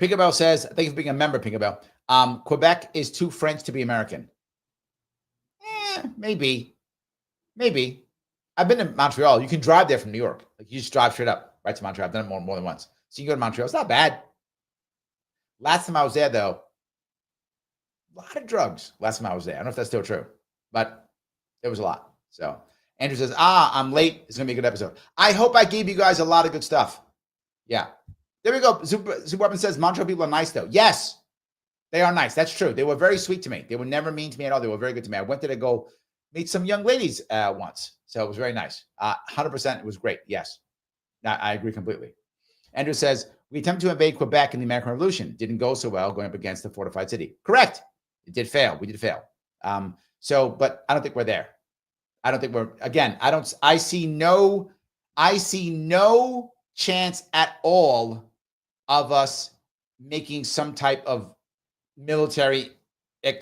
Pinkabell says, thank you for being a member, Pinkabell. Quebec is too French to be American. Maybe. I've been to Montreal. You can drive there from New York. Like you just drive straight up right to Montreal. I've done it more than once. So you can go to Montreal. It's not bad. Last time I was there, though, a lot of drugs. Last time I was there. I don't know if that's still true, but it was a lot. So Andrew says, I'm late. It's going to be a good episode. I hope I gave you guys a lot of good stuff. Yeah. There we go. Super Weapon says, Montreal people are nice, though. Yes, they are nice. That's true. They were very sweet to me. They were never mean to me at all. They were very good to me. I went there to go meet some young ladies once. So it was very nice. 100%. It was great. Yes. I agree completely. Andrew says, we attempted to invade Quebec in the American Revolution. Didn't go so well going up against the fortified city. Correct. It did fail. We did fail. But I don't think we're there. I don't think we're, again, I see no chance at all of us making some type of military.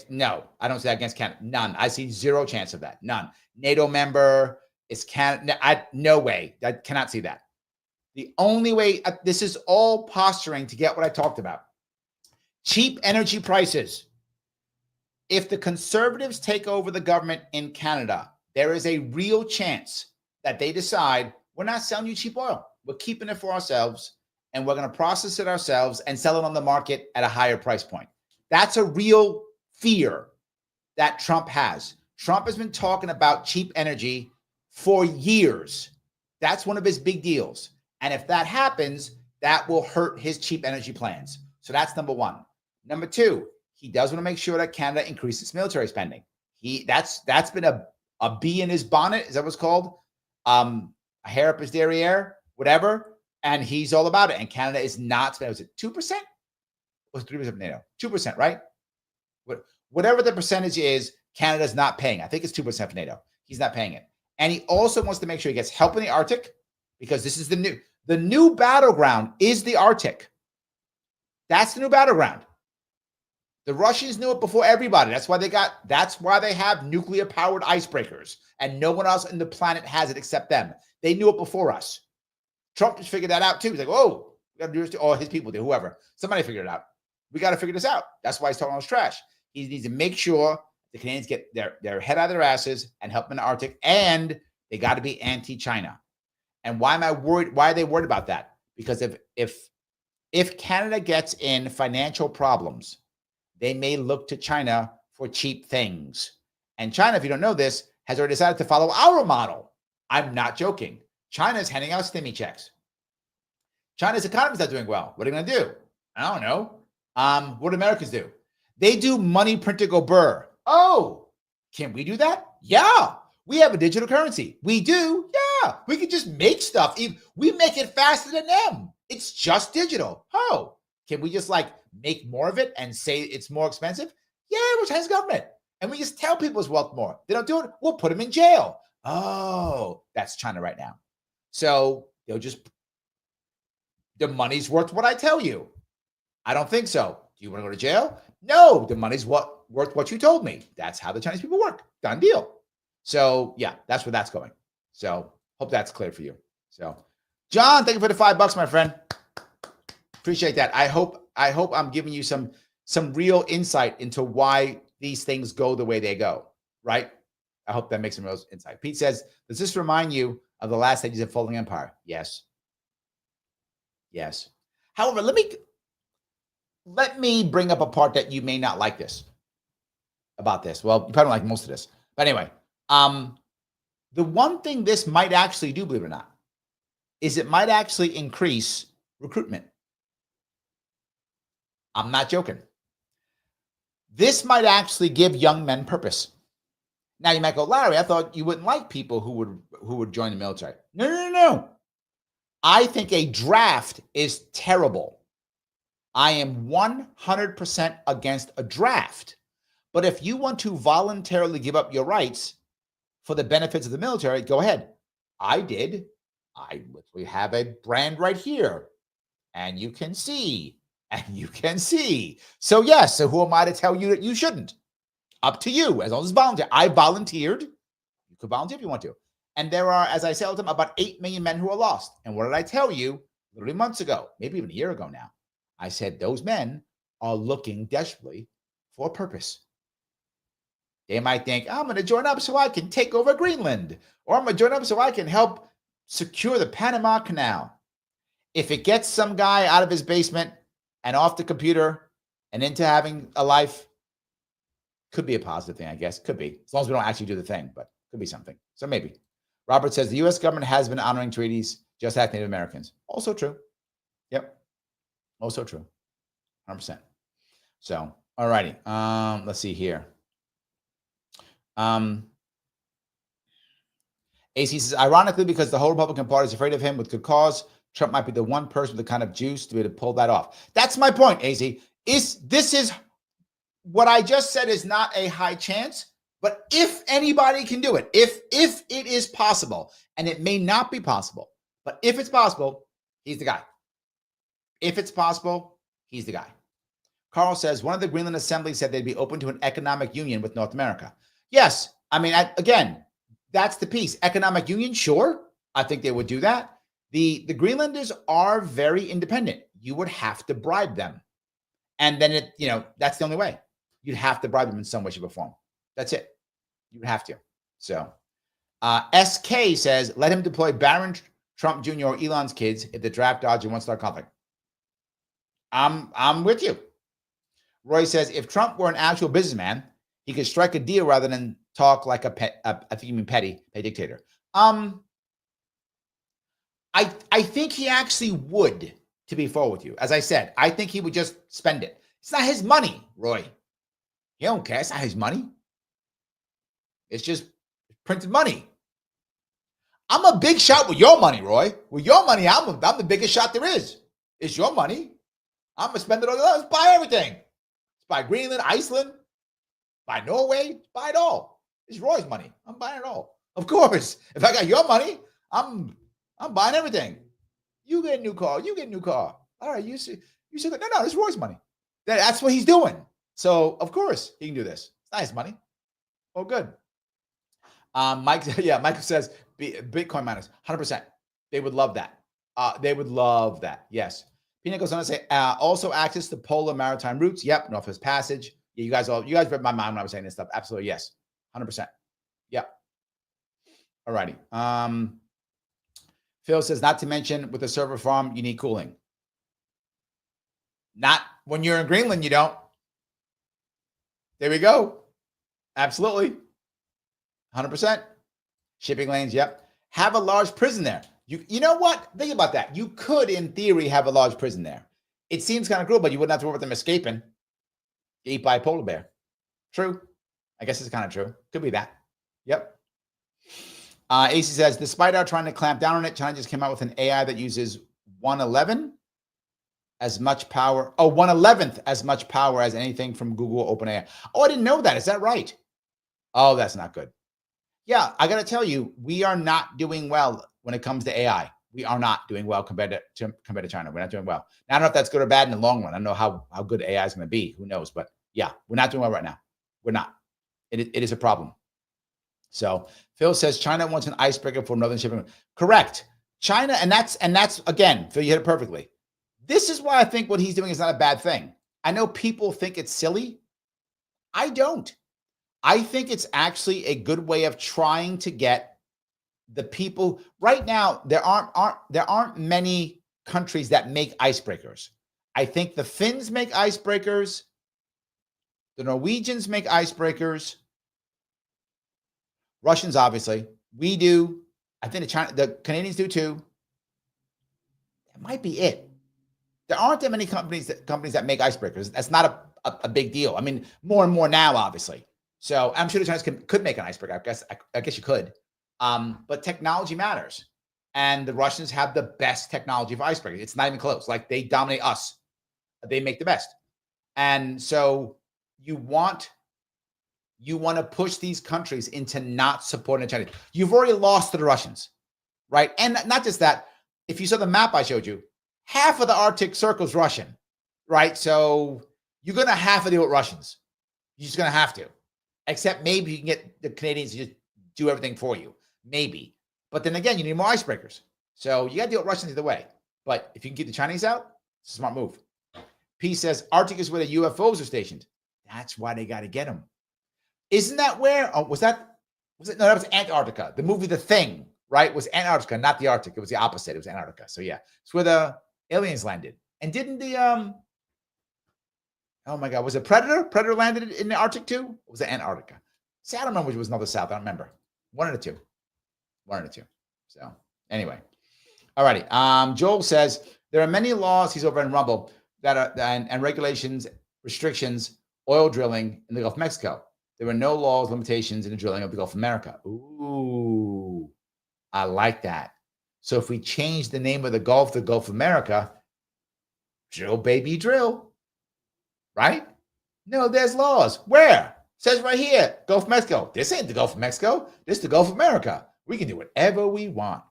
No, I don't see that against Canada. None. I see zero chance of that. None. NATO member is Canada. No way. I cannot see that. The only way, this is all posturing to get what I talked about. Cheap energy prices. If the Conservatives take over the government in Canada, there is a real chance that they decide, we're not selling you cheap oil. We're keeping it for ourselves, and we're going to process it ourselves and sell it on the market at a higher price point. That's a real fear that Trump has. Trump has been talking about cheap energy for years. That's one of his big deals. And if that happens, that will hurt his cheap energy plans. So that's number one. Number two, he does want to make sure that Canada increases its military spending. That's been a bee in his bonnet. Is that what's called? A hair up his derriere, whatever. And he's all about it. And Canada is not spending. Was it 2%? Or 3% of NATO? 2%, right? Whatever the percentage is, Canada's not paying. I think it's 2% for NATO. He's not paying it. And he also wants to make sure he gets help in the Arctic, because this is the new battleground is the Arctic. That's the new battleground. The Russians knew it before everybody. That's why they have nuclear powered icebreakers, and no one else on the planet has it except them. They knew it before us. Trump just figured that out too. He's like, oh, we got to do this, or his people did, whoever. Somebody figured it out. We got to figure this out. That's why he's talking all this trash. He needs to make sure the Canadians get their head out of their asses and help them in the Arctic, and they got to be anti-China. And why am I worried? Why are they worried about that? Because if Canada gets in financial problems, they may look to China for cheap things. And China, if you don't know this, has already decided to follow our model. I'm not joking. China's handing out stimmy checks. China's economy's not doing well. What are they going to do? I don't know. What do Americans do? They do money printer go burr. Oh, can we do that? Yeah. We have a digital currency. We do. Yeah. We can just make stuff. We make it faster than them. It's just digital. Oh, can we just make more of it and say it's more expensive? Yeah, we're China's government. And we just tell people it's worth more. They don't do it, we'll put them in jail. Oh, that's China right now. So the money's worth what I tell you. I don't think so. Do you want to go to jail? No, the money's worth what you told me. That's how the Chinese people work. Done deal. So yeah, that's where that's going. So hope that's clear for you. So John, thank you for the $5, my friend. Appreciate that. I hope I'm giving you some real insight into why these things go the way they go, right? I hope that makes some real insight. Pete says, does this remind you of the last stages of Folding Empire? Yes. Yes. However, let me bring up a part that you may not like about this. Well, you probably don't like most of this. But anyway, The one thing this might actually do, believe it or not, is it might actually increase recruitment. I'm not joking. This might actually give young men purpose. Now you might go, Larry, I thought you wouldn't like people who would join the military. No. I think a draft is terrible. I am 100% against a draft. But if you want to voluntarily give up your rights for the benefits of the military, go ahead. I did. We have a brand right here, and you can see, So yes, so who am I to tell you that you shouldn't? Up to you, as long as it's volunteer. I volunteered. You could volunteer if you want to. And there are, as I said to them, about 8 million men who are lost. And what did I tell you literally months ago, maybe even a year ago now? I said those men are looking desperately for a purpose. They might think, I'm going to join up so I can take over Greenland, or I'm going to join up so I can help secure the Panama Canal. If it gets some guy out of his basement and off the computer and into having a life, could be a positive thing, I guess. Could be, as long as we don't actually do the thing, but could be something. So maybe. Robert says the U.S. government has been honoring treaties, just like Native Americans. Also true. Yep. Also true. 100%. So, all righty. Let's see here. AC says, ironically, because the whole Republican Party is afraid of him with good cause, Trump might be the one person with the kind of juice to be able to pull that off. That's my point, AC. This is what I just said is not a high chance, but if anybody can do it, if it is possible, and it may not be possible, but if it's possible, he's the guy. If it's possible, he's the guy. Carl says, one of the Greenland assemblies said they'd be open to an economic union with North America. Yes. I mean, again, that's the piece. Economic union, sure. I think they would do that. The Greenlanders are very independent. You would have to bribe them. And then that's the only way. You'd have to bribe them in some way, shape, or form. That's it. You would have to. So SK says, let him deploy Barron Trump Jr. or Elon's kids if the draft dodge won't start conflict. I'm with you. Roy says, if Trump were an actual businessman, he could strike a deal rather than talk like I think you mean petty dictator. I think he actually would, to be fair with you. As I said, I think he would just spend it. It's not his money, Roy. He don't care. It's not his money. It's just printed money. I'm a big shot with your money, Roy. With your money, I'm the biggest shot there is. It's your money. I'm going to spend it on let's buy everything. Let's buy Greenland, Iceland, buy Norway, buy it all. It's Roy's money. I'm buying it all. Of course. If I got your money, I'm buying everything. You get a new car. You get a new car. All right. You see that? No, it's Roy's money. That's what he's doing. So of course he can do this. It's not his money. Oh, good. Mike says Bitcoin miners, 100%. They would love that. They would love that. Yes. Pina goes on to say, also access to polar maritime routes. Yep. Northwest Passage. Yeah, you guys read my mind when I was saying this stuff. Absolutely. Yes. 100%. Yep. All righty. Phil says, not to mention with the server farm, you need cooling. Not when you're in Greenland, you don't. There we go. Absolutely. 100%. Shipping lanes, yep. Have a large prison there. You know what? Think about that. You could, in theory, have a large prison there. It seems kind of cruel, but you wouldn't have to worry about them escaping. Eat by a polar bear. True. I guess it's kind of true. Could be that. Yep. AC says, despite our trying to clamp down on it, China just came out with an AI that uses 1/11 as much power. Oh, 1/11th as much power as anything from Google OpenAI. Oh, I didn't know that. Is that right? Oh, that's not good. Yeah, I got to tell you, we are not doing well when it comes to AI. We are not doing well compared to China. We're not doing well. Now, I don't know if that's good or bad in the long run. I don't know how good AI is going to be. Who knows? But yeah, we're not doing well right now. We're not. It is a problem. So Phil says China wants an icebreaker for northern shipping. Correct. China, and that's again, Phil, you hit it perfectly. This is why I think what he's doing is not a bad thing. I know people think it's silly. I don't. I think it's actually a good way of trying to get the people. Right now, there aren't many countries that make icebreakers. I think the Finns make icebreakers. The Norwegians make icebreakers. Russians, obviously. We do. I think the Canadians do too. That might be it. There aren't that many companies that make icebreakers. That's not a big deal. I mean, more and more now, obviously. So I'm sure the Chinese could make an icebreaker. I guess you could. But technology matters. And the Russians have the best technology for icebreakers. It's not even close. Like, they dominate us. They make the best. And so you want to push these countries into not supporting China. You've already lost to the Russians, right? And not just that. If you saw the map I showed you, half of the Arctic Circle is Russian, right? So you're going to have to deal with Russians. You're just going to have to. Except maybe you can get the Canadians to just do everything for you. Maybe. But then again, you need more icebreakers. So you got to deal with Russians either way. But if you can keep the Chinese out, it's a smart move. P says, Arctic is where the UFOs are stationed. That's why they got to get them. Isn't that where? Oh, was it? No, that was Antarctica. The movie The Thing, right, was Antarctica, not the Arctic. It was the opposite. It was Antarctica. So yeah, it's where the aliens landed. And didn't the oh my God, was it Predator? Predator landed in the Arctic too? Or was it Antarctica? See, I don't remember which was north or south. I don't remember. One of the two. So anyway, all righty. Joel says there are many laws. He's over in Rumble that are and regulations, restrictions, oil drilling in the Gulf of Mexico. There were no laws, limitations in the drilling of the Gulf of America. Ooh, I like that. So if we change the name of the Gulf to Gulf of America, drill, baby, drill. Right? No, there's laws. Where? It says right here, Gulf of Mexico. This ain't the Gulf of Mexico. This is the Gulf of America. We can do whatever we want.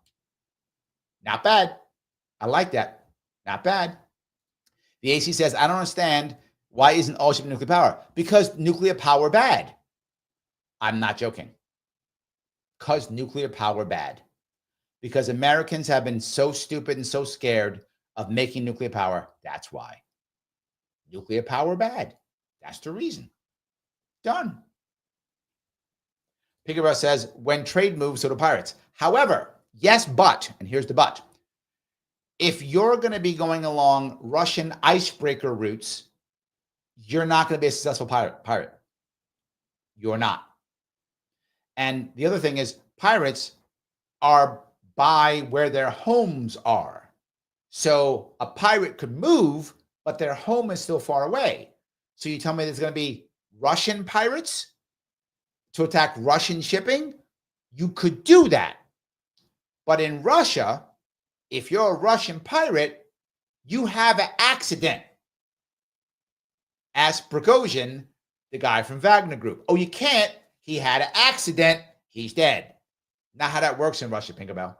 Not bad. I like that. Not bad. The AC says, I don't understand. Why isn't all ship nuclear power? Because nuclear power bad. I'm not joking. Because nuclear power bad. Because Americans have been so stupid and so scared of making nuclear power. That's why. Nuclear power bad. That's the reason. Done. Pigabra says, when trade moves, so do pirates. However, yes, but, and here's the but. If you're going to be going along Russian icebreaker routes, you're not going to be a successful pirate. You're not. And the other thing is, pirates are by where their homes are. So a pirate could move, but their home is still far away. So you tell me there's going to be Russian pirates to attack Russian shipping? You could do that. But in Russia, if you're a Russian pirate, you have an accident. Ask Prigozhin, the guy from Wagner Group. Oh, you can't. He had an accident. He's dead. Not how that works in Russia, Pinkabell.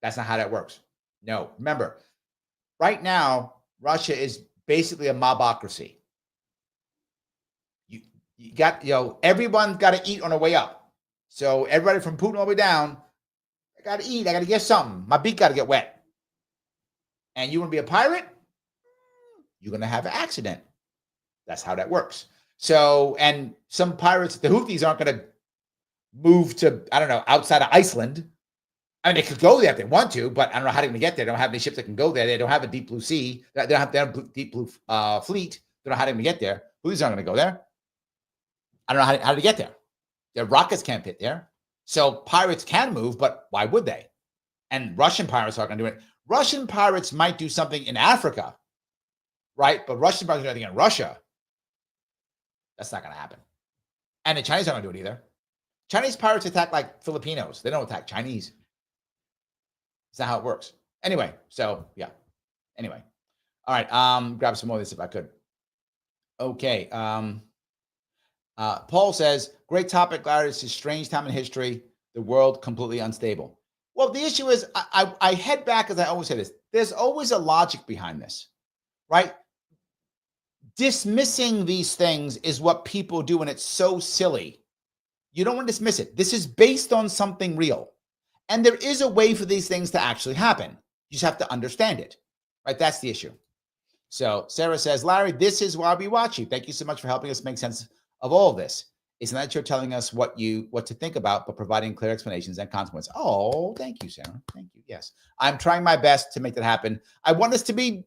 That's not how that works. No. Remember, right now, Russia is basically a mobocracy. You got, everyone's got to eat on the way up. So everybody from Putin all the way down, I got to eat. I got to get something. My beak got to get wet. And you want to be a pirate? You're going to have an accident. That's how that works. So, and some pirates, the Houthis aren't going to move to, I don't know, outside of Iceland. I mean, they could go there if they want to, but I don't know how they're going to get there. They don't have any ships that can go there. They don't have a deep blue sea. They don't have a deep blue fleet. They don't know how they're going to get there. Houthis aren't going to go there. I don't know how to get there. Their rockets can't hit there. So pirates can move, but why would they? And Russian pirates aren't going to do it. Russian pirates might do something in Africa, right? But Russian pirates do anything in Russia. That's not going to happen. And the Chinese aren't going to do it either. Chinese pirates attack like Filipinos. They don't attack Chinese. That's not how it works. Anyway, so yeah. Anyway. All right. Grab some more of this if I could. Okay. Paul says, great topic, Larry. It's a strange time in history. The world completely unstable. Well, the issue is I head back as I always say this. There's always a logic behind this, right? Dismissing these things is what people do, and it's so silly. You don't want to dismiss it. This is based on something real. And there is a way for these things to actually happen. You just have to understand it, right? That's the issue. So Sarah says, Larry, this is why we watch you. Thank you so much for helping us make sense of all of this. It's not that you're telling us what to think about, but providing clear explanations and consequences. Oh, thank you, Sarah. Thank you. Yes. I'm trying my best to make that happen. I want this to be,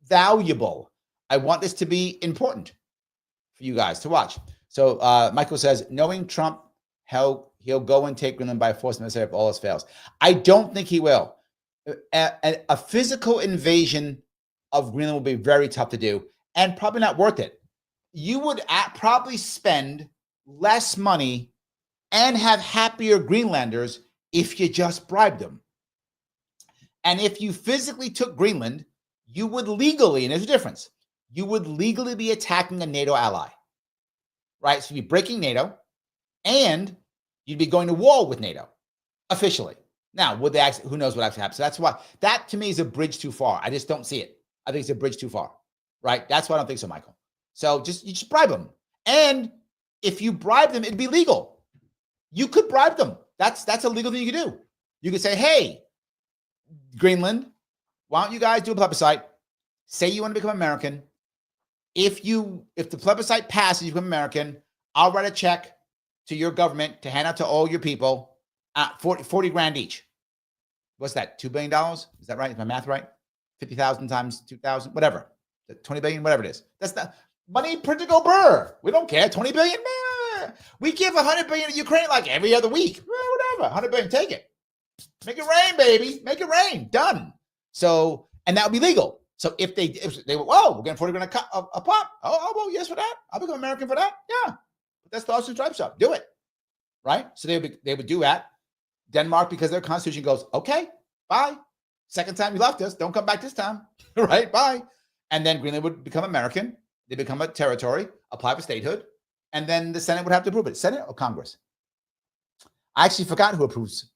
valuable. I want this to be important for you guys to watch. So Michael says, knowing Trump, how he'll go and take Greenland by force necessary if all else fails. I don't think he will. A physical invasion of Greenland will be very tough to do and probably not worth it. You would probably spend less money and have happier Greenlanders if you just bribed them. And if you physically took Greenland, you would legally, and there's a difference, you would legally be attacking a NATO ally, right? So you'd be breaking NATO, and you'd be going to war with NATO officially. Now, would they actually, who knows what actually happens? So that's why, that to me is a bridge too far. I just don't see it. I think it's a bridge too far, right? That's why I don't think so, Michael. So you just bribe them. And if you bribe them, it'd be legal. You could bribe them. That's a legal thing you could do. You could say, hey, Greenland, why don't you guys do a plebiscite? Say you want to become American. If the plebiscite passes, you become American, I'll write a check to your government to hand out to all your people at 40 grand each. What's that? $2 billion? Is that right? Is my math right? 50,000 times 2,000, whatever. 20 billion, whatever it is. That's the money printed go burr. We don't care. 20 billion, man. We give 100 billion to Ukraine like every other week. Whatever. 100 billion, take it. Make it rain, baby. Make it rain. Done. So, and that would be legal. So if they were, whoa, we're getting 40 grand a pop. Oh, well, yes for that. I'll become American for that. Yeah. But that's the Stars and Stripes up. Do it. Right? So they would do that. Denmark, because their constitution goes, okay, bye. Second time you left us, don't come back this time. Right? Bye. And then Greenland would become American. They become a territory, apply for statehood, and then the Senate would have to approve it. Senate or Congress? I actually forgot who approves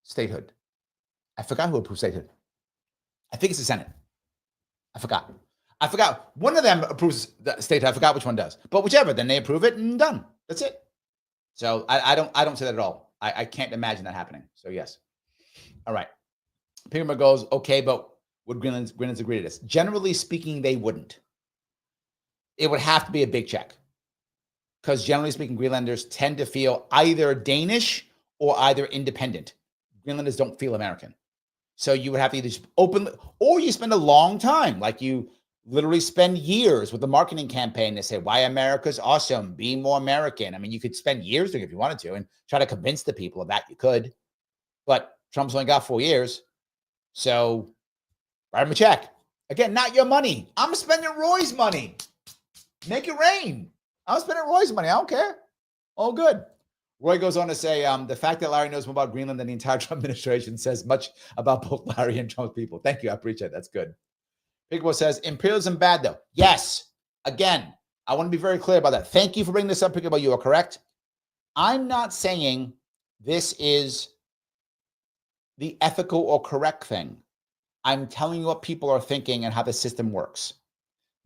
statehood. I forgot who approves statehood. I think it's the Senate. I forgot. One of them approves the statehood. I forgot which one does. But whichever, then they approve it and done. That's it. So I don't say that at all. I can't imagine that happening. So yes. All right. Pigma goes, okay, but would Greenland's agree to this? Generally speaking, they wouldn't. It would have to be a big check. Because generally speaking, Greenlanders tend to feel either Danish or either independent. Greenlanders don't feel American. So you would have to either open, or you spend a long time, like you literally spend years with the marketing campaign to say, why America's awesome, be more American. I mean, you could spend years doing it if you wanted to and try to convince the people of that. You could. But Trump's only got 4 years. So write him a check. Again, not your money. I'm spending Roy's money. Make it rain. I'm spending Roy's money. I don't care. All good. Roy goes on to say, the fact that Larry knows more about Greenland than the entire Trump administration says much about both Larry and Trump's people. Thank you. I appreciate it. That's good. Big Boy says, imperialism bad, though. Yes. Again, I want to be very clear about that. Thank you for bringing this up, Big Boy. You are correct. I'm not saying this is the ethical or correct thing. I'm telling you what people are thinking and how the system works.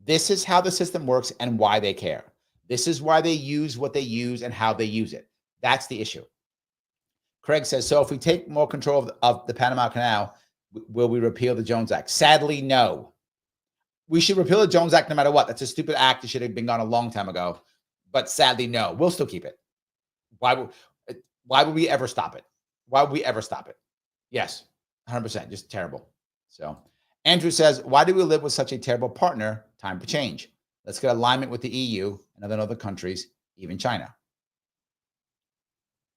This is how the system works and why they care. This is why they use what they use and how they use it. That's the issue. Craig says, so if we take more control of the Panama Canal, will we repeal the Jones Act? Sadly, no. We should repeal the Jones Act no matter what. That's a stupid act. It should have been gone a long time ago. But sadly, no. We'll still keep it. Why would we ever stop it? Why would we ever stop it? Yes, 100%. Just terrible. So Andrew says, why do we live with such a terrible partner? Time for change. Let's get alignment with the EU and other countries, even China.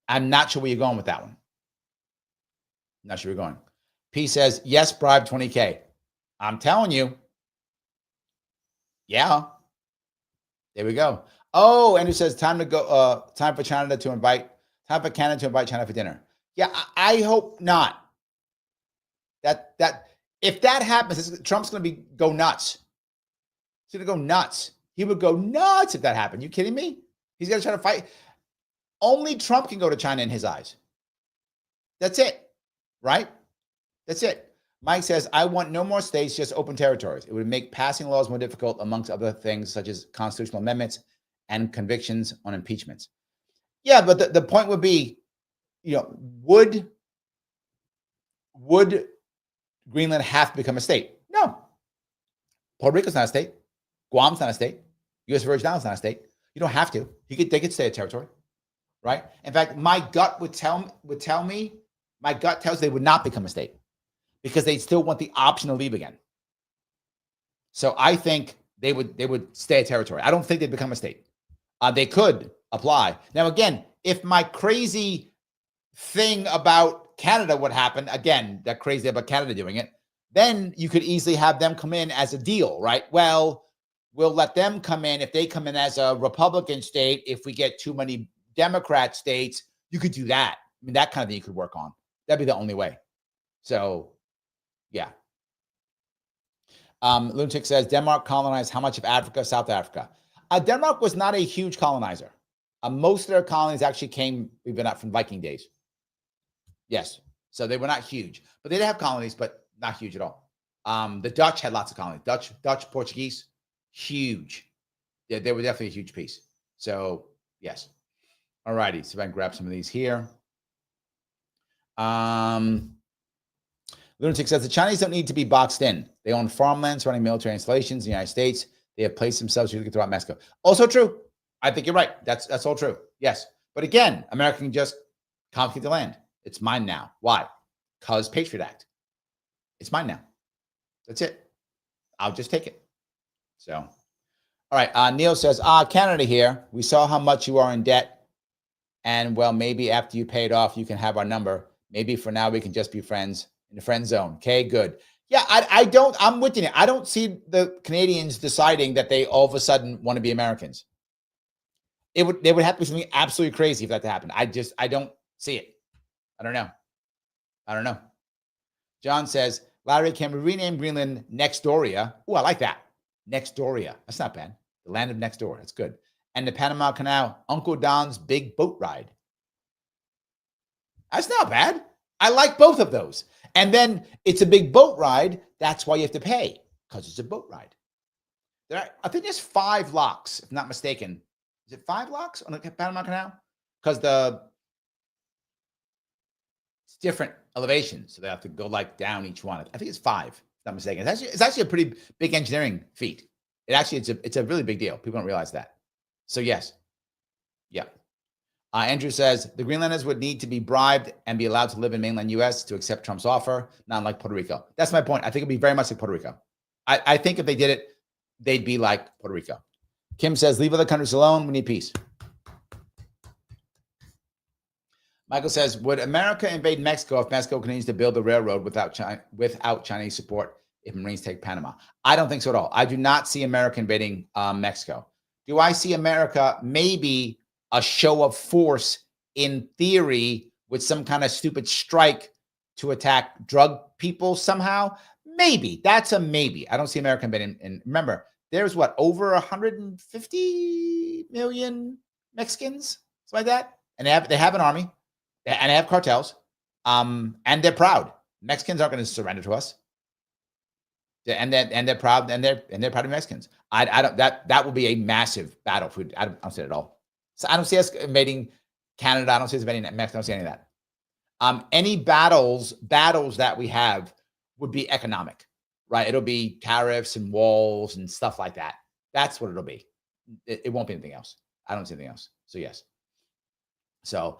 I'm not sure where you're going with that one. Not sure where you're going. P says, yes, bribe 20K. I'm telling you. Yeah. There we go. Oh, Andrew says, time for Canada to invite China for dinner. Yeah, I hope not. That if that happens, Trump's going to go nuts. He's going to go nuts. He would go nuts if that happened. You kidding me? He's going to try to fight. Only Trump can go to China in his eyes. That's it, right? That's it. Mike says, I want no more states, just open territories. It would make passing laws more difficult, amongst other things, such as constitutional amendments and convictions on impeachments. Yeah, but the point would be, would Greenland have to become a state? No. Puerto Rico's not a state. Guam's not a state. U.S. Virgin Islands not a state. You don't have to. They could stay a territory. Right? In fact, my gut would tell me, my gut tells they would not become a state because they still want the option to leave again. So I think they would stay a territory. I don't think they'd become a state. They could apply. Now, again, if my crazy thing about Canada would happen, again, that crazy about Canada doing it, then you could easily have them come in as a deal, right? Well, we'll let them come in. If they come in as a Republican state, if we get too many Democrat states, you could do that. I mean, that kind of thing you could work on. That'd be the only way. So, yeah. Lunatic says, Denmark colonized how much of Africa? South Africa. Denmark was not a huge colonizer. Most of their colonies actually came, even up from Viking days. Yes. So they were not huge. But they did have colonies, but not huge at all. The Dutch had lots of colonies. Dutch, Portuguese, huge. Yeah, they were definitely a huge piece. So, yes. All righty. So if I can grab some of these here. Lunatic says the Chinese don't need to be boxed in. They own farmlands running military installations in the United States. They have placed themselves throughout Mexico. Also true. I think you're right. That's all true. Yes. But again, America can just confiscate the land. It's mine now. Why? Because Patriot Act. It's mine now. That's it. I'll just take it. So, all right. Neil says, Canada here. We saw how much you are in debt. And well, maybe after you pay it off, you can have our number. Maybe for now, we can just be friends in the friend zone. Okay, good. Yeah, I'm with you. I don't see the Canadians deciding that they all of a sudden want to be Americans. They would have to be something absolutely crazy for that to happen. I don't see it. I don't know. John says, Larry, can we rename Greenland Nextdoria? Oh, I like that. Nextdoria. That's not bad. The land of next door. That's good. And the Panama Canal, Uncle Don's big boat ride. That's not bad. I like both of those. And then it's a big boat ride. That's why you have to pay, because it's a boat ride. I think there's 5 locks, if not mistaken. Is it 5 locks on the Panama Canal? Because it's different elevations, so they have to go like down each one. I think it's 5, if not mistaken. It's actually a pretty big engineering feat. It's a really big deal. People don't realize that. So yes, yeah. Andrew says the Greenlanders would need to be bribed and be allowed to live in mainland U.S. to accept Trump's offer, not like Puerto Rico. That's my point. I think it'd be very much like Puerto Rico. I think if they did it, they'd be like Puerto Rico. Kim says, leave other countries alone. We need peace. Michael says, would America invade Mexico if Mexico continues to build the railroad without Chinese support if Marines take Panama? I don't think so at all. I do not see America invading Mexico. Do I see America maybe a show of force in theory with some kind of stupid strike to attack drug people somehow? Maybe. That's a maybe. I don't see America invading. And remember, there's over 150 million Mexicans, something like that. And they have an army. And they have cartels, and they're proud. Mexicans aren't going to surrender to us, and they're proud, and they're proud of Mexicans. I don't that will be a massive battle. I don't see it at all. So I don't see us invading Canada. I don't see us invading Mexico. I don't see any of that. Any battles that we have would be economic, right? It'll be tariffs and walls and stuff like that. That's what it'll be. It won't be anything else. I don't see anything else. So yes. So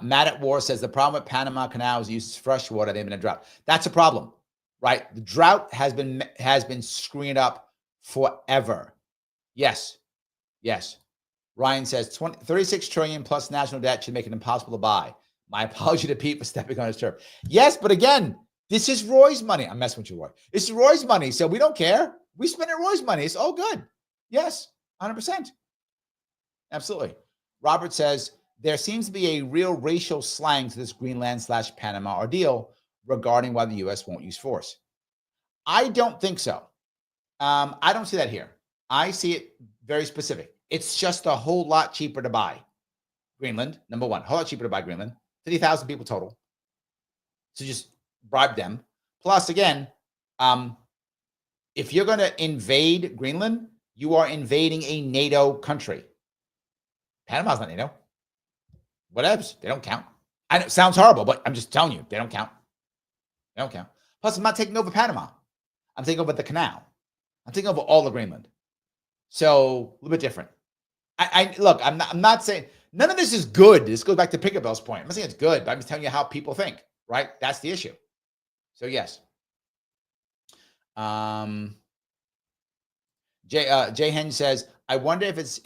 Matt at War says the problem with Panama Canal is uses fresh water. They've been a drought. That's a problem, right? The drought has been screwing up forever. Yes. Ryan says 36 trillion plus national debt should make it impossible to buy. My apology to Pete for stepping on his turf. Yes, but again, this is Roy's money. I'm messing with you, Roy. This is Roy's money, so we don't care. We spend it Roy's money. It's all good. Yes, 100%. Absolutely. Robert says, there seems to be a real racial slang to this Greenland/Panama ordeal regarding why the U.S. won't use force. I don't think so. I don't see that here. I see it very specific. It's just a whole lot cheaper to buy Greenland, number one. A whole lot cheaper to buy Greenland. 50,000 people total. So just bribe them. Plus, again, if you're going to invade Greenland, you are invading a NATO country. Panama's not NATO. Whatevs. They don't count. I know it sounds horrible, but I'm just telling you, they don't count. They don't count. Plus, I'm not taking over Panama. I'm taking over the canal. I'm taking over all of Greenland. So a little bit different. Look, I'm not saying none of this is good. This goes back to Pickerbell's point. I'm not saying it's good, but I'm just telling you how people think, right? That's the issue. So yes. Jay Hen says, I wonder if it's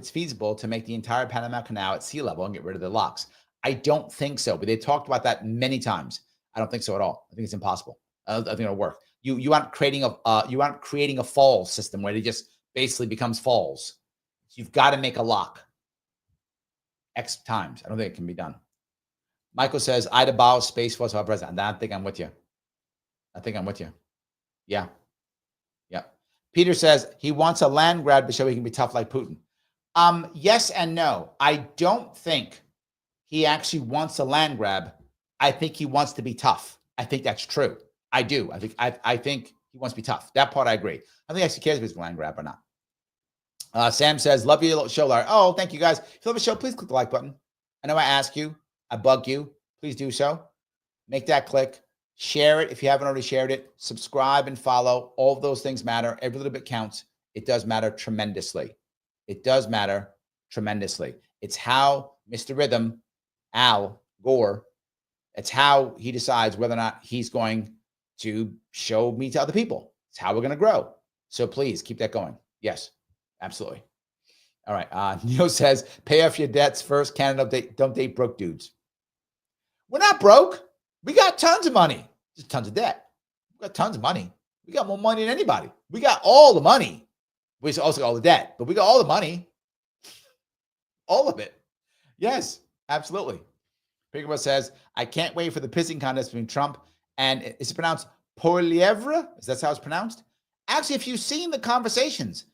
feasible to make the entire Panama Canal at sea level and get rid of the locks. I don't think so, but they talked about that many times. I don't think so at all. I think it's impossible. I think it'll work. You aren't creating a fall system where it just basically becomes falls. You've got to make a lock X times. I don't think it can be done. Michael says, I'd abolish Space Force if I were president. I think I'm with you. Yeah. Peter says he wants a land grab to show he can be tough like Putin. Yes and no. I don't think he actually wants a land grab. I think he wants to be tough. I think that's true. I do. I think he wants to be tough. That part I agree. I think he actually cares if it's a land grab or not. Sam says, love your show, Larry. Oh, thank you guys. If you love the show, please click the like button. I know I ask you, I bug you. Please do so. Make that click. Share it if you haven't already shared it. Subscribe and follow. All of those things matter. Every little bit counts. It does matter tremendously. It's how Mr. Rhythm, Al Gore, it's how he decides whether or not he's going to show me to other people. It's how we're going to grow. So please keep that going. Yes, absolutely. All right. Neil says, pay off your debts first. Canada, don't date broke dudes. We're not broke. We got tons of money. Just tons of debt. We got tons of money. We got more money than anybody. We got all the money. We also got all the debt, but we got all the money. All of it. Yes, absolutely. Pigaba says, I can't wait for the pissing contest between Trump and, is it pronounced Poilievre? Is that how it's pronounced? Actually, if you've seen the conversations,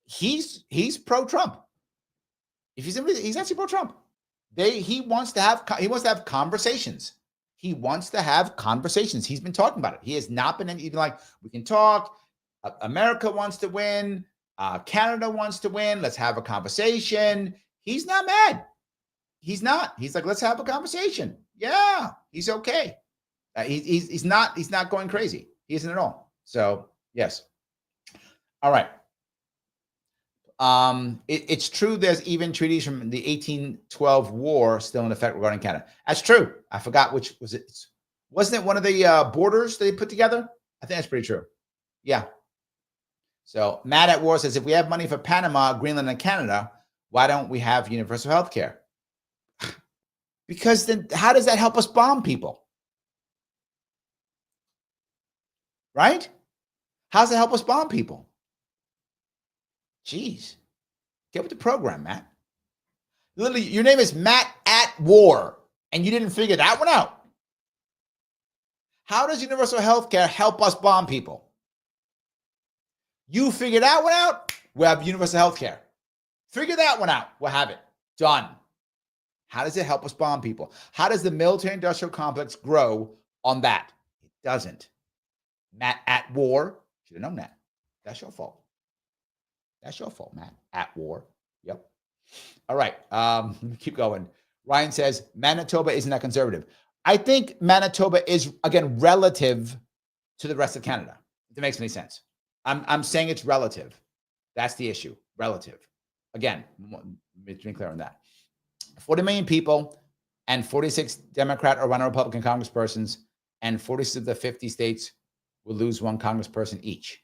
he's pro-Trump. He's actually pro-Trump. He wants to have conversations. He wants to have conversations. He's been talking about it. He has not been even like, we can talk. America wants to win. Canada wants to win. Let's have a conversation. He's not mad. He's not. He's like, let's have a conversation. Yeah, he's okay. He's not going crazy. He isn't at all. So yes. All right. It's true there's even treaties from the 1812 war still in effect regarding Canada. That's true. I forgot which was it. Wasn't it one of the borders they put together? I think that's pretty true. Yeah. So Matt at War says, if we have money for Panama, Greenland, and Canada, why don't we have universal health care? Because then how does that help us bomb people? Right? How does it help us bomb people? Jeez. Get with the program, Matt. Literally, your name is Matt at War, and you didn't figure that one out. How does universal health care help us bomb people? You figure that one out, we'll have universal health care. Figure that one out, we'll have it. Done. How does it help us bomb people? How does the military-industrial complex grow on that? It doesn't. Matt at War, should have known that. That's your fault. That's your fault, Matt. At War. Yep. All right. Let me keep going. Ryan says, Manitoba isn't that conservative. I think Manitoba is, again, relative to the rest of Canada. If that makes any sense. I'm saying it's relative. That's the issue. Relative. Again, let's be clear on that. 40 million people and 46 Democrat or one Republican congresspersons, and 46 of the 50 states will lose one congressperson each.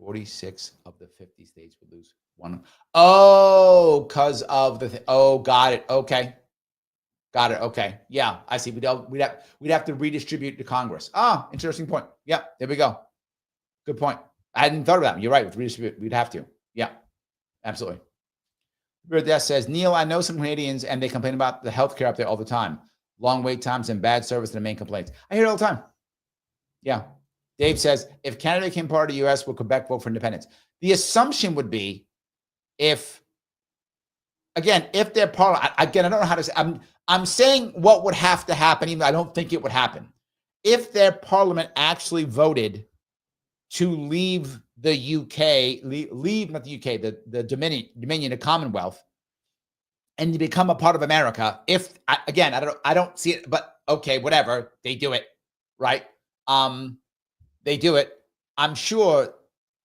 46 of the 50 states would lose one. Oh, because of the oh, got it. Okay. Got it. Okay. Yeah, I see. We'd have to redistribute to Congress. Ah, interesting point. Yeah, there we go. Good point. I hadn't thought of that. You're right. With redistribute, we'd have to. Yeah, absolutely. Death says, Neil, I know some Canadians and they complain about the healthcare up there all the time. Long wait times and bad service are the main complaints. I hear it all the time. Yeah. Dave says, if Canada became part of the U.S., will Quebec vote for independence? The assumption would be if they're part, again, I don't know how to say, I'm saying what would have to happen, even though I don't think it would happen. If their parliament actually voted to leave the UK, leave not the UK, the Dominion, the Commonwealth, and to become a part of America, I don't see it, but okay, whatever, they do it, right? They do it. I'm sure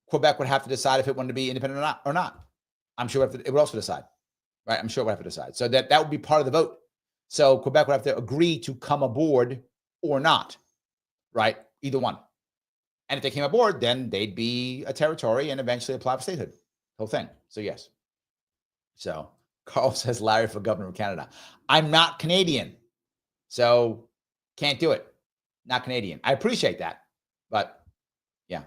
Quebec would have to decide if it wanted to be independent or not. I'm sure it would also decide, right? I'm sure it would have to decide. So that would be part of the vote. So Quebec would have to agree to come aboard or not. right? Either one. And if they came aboard, then they'd be a territory and eventually apply for statehood. Whole thing. So yes. So Carl says Larry for governor of Canada. I'm not Canadian, so can't do it. Not Canadian. I appreciate that, but yeah,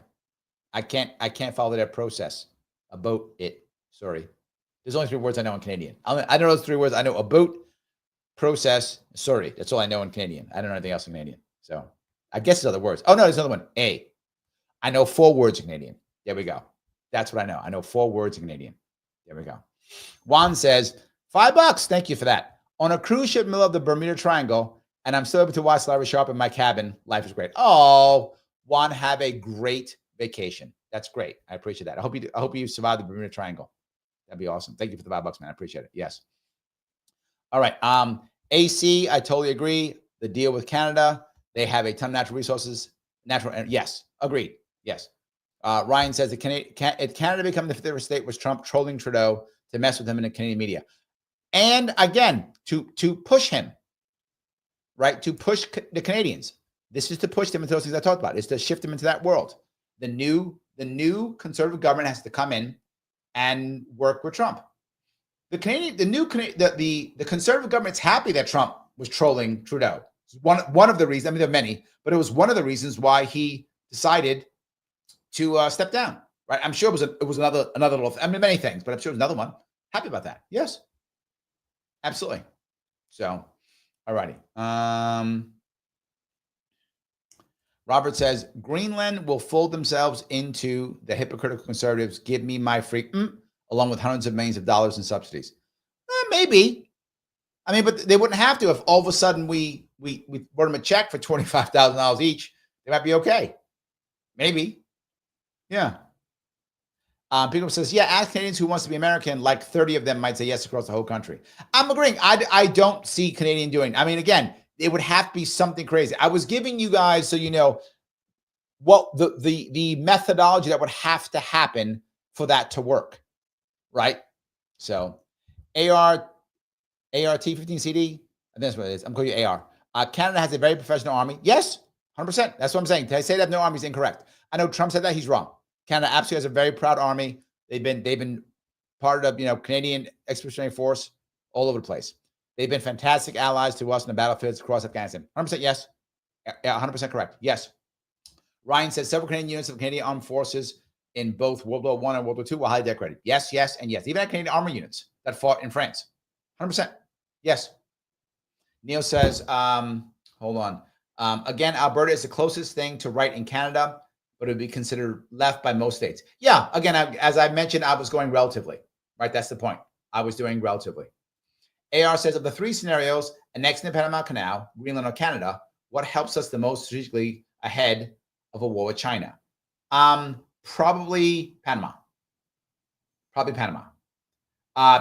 I can't follow that process about it. Sorry. There's only 3 words I know in Canadian. I know those 3 words. I know about, process, sorry. That's all I know in Canadian. I don't know anything else in Canadian. So I guess there's other words. Oh no, there's another one. A. I know 4 words in Canadian. There we go. That's what I know. I know 4 words in Canadian. There we go. Juan says, $5. Thank you for that. On a cruise ship in the middle of the Bermuda Triangle, and I'm still able to watch Larry Sharpe in my cabin. Life is great. Oh, Juan, have a great vacation. That's great. I appreciate that. I hope you survive the Bermuda Triangle. That'd be awesome. Thank you for the $5, man. I appreciate it. Yes. All right. AC, I totally agree. The deal with Canada, they have a ton of natural resources. Yes, agreed. Yes. Ryan says, if Canada become the 50th state, was Trump trolling Trudeau to mess with him in the Canadian media? And again, to push him, right? To push the Canadians. This is to push them into those things I talked about. It's to shift them into that world. The new conservative government has to come in and work with Trump. The conservative government's happy that Trump was trolling Trudeau. One of the reasons. I mean, there are many, but it was one of the reasons why he decided to step down. Right? I'm sure it was another little. I mean, many things, but I'm sure it was another one. Happy about that. Yes, absolutely. So, all righty. Robert says Greenland will fold themselves into the hypocritical conservatives. Give me my free, along with hundreds of millions of dollars in subsidies. Maybe. I mean, but they wouldn't have to if all of a sudden we wrote them a check for $25,000 each. They might be okay. Maybe. Yeah. People says, yeah, ask Canadians who wants to be American, like 30 of them might say yes across the whole country. I'm agreeing. I don't see Canadian doing. I mean, again, it would have to be something crazy. I was giving you guys, so you know, what the methodology that would have to happen for that to work, right? So ART 15 CD, I think that's what it is. I'm calling you AR. Canada has a very professional army. Yes, 100%. That's what I'm saying. To say that no army is incorrect. I know Trump said that. He's wrong. Canada absolutely has a very proud army. They've been part of Canadian Expeditionary Force all over the place. They've been fantastic allies to us in the battlefields across Afghanistan. 100% yes. Yeah, 100% correct. Yes. Ryan says several Canadian units of Canadian armed forces in both World War I and World War II were highly decorated. Yes, yes, and yes. Even at Canadian army units that fought in France. 100%. Yes. Neil says, hold on. Again, Alberta is the closest thing to right in Canada, but it would be considered left by most states. Yeah, again, as I mentioned, I was going relatively, right? That's the point. I was doing relatively. AR says, of the 3 scenarios, annexing the Panama Canal, Greenland, or Canada, what helps us the most strategically ahead of a war with China? Probably Panama. Probably Panama.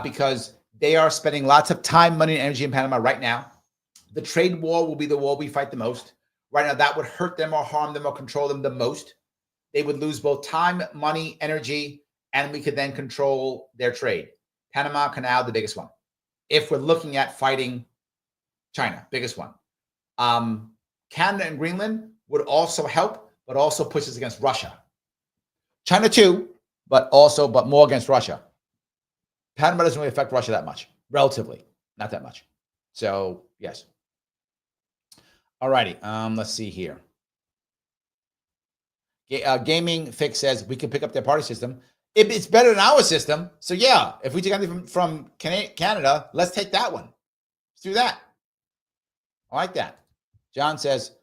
Because they are spending lots of time, money, and energy in Panama right now. The trade war will be the war we fight the most. Right now, that would hurt them or harm them or control them the most. They would lose both time, money, energy, and we could then control their trade. Panama Canal, the biggest one. If we're looking at fighting China, biggest one. Canada and Greenland would also help, but also pushes against Russia. China too, but more against Russia. Panama doesn't really affect Russia that much, relatively, not that much. So yes. All righty. Let's see here. Gaming Fix says we can pick up their party system. It's better than our system. So yeah, if we take anything from Canada, let's take that one. Let's do that. I like that. John says,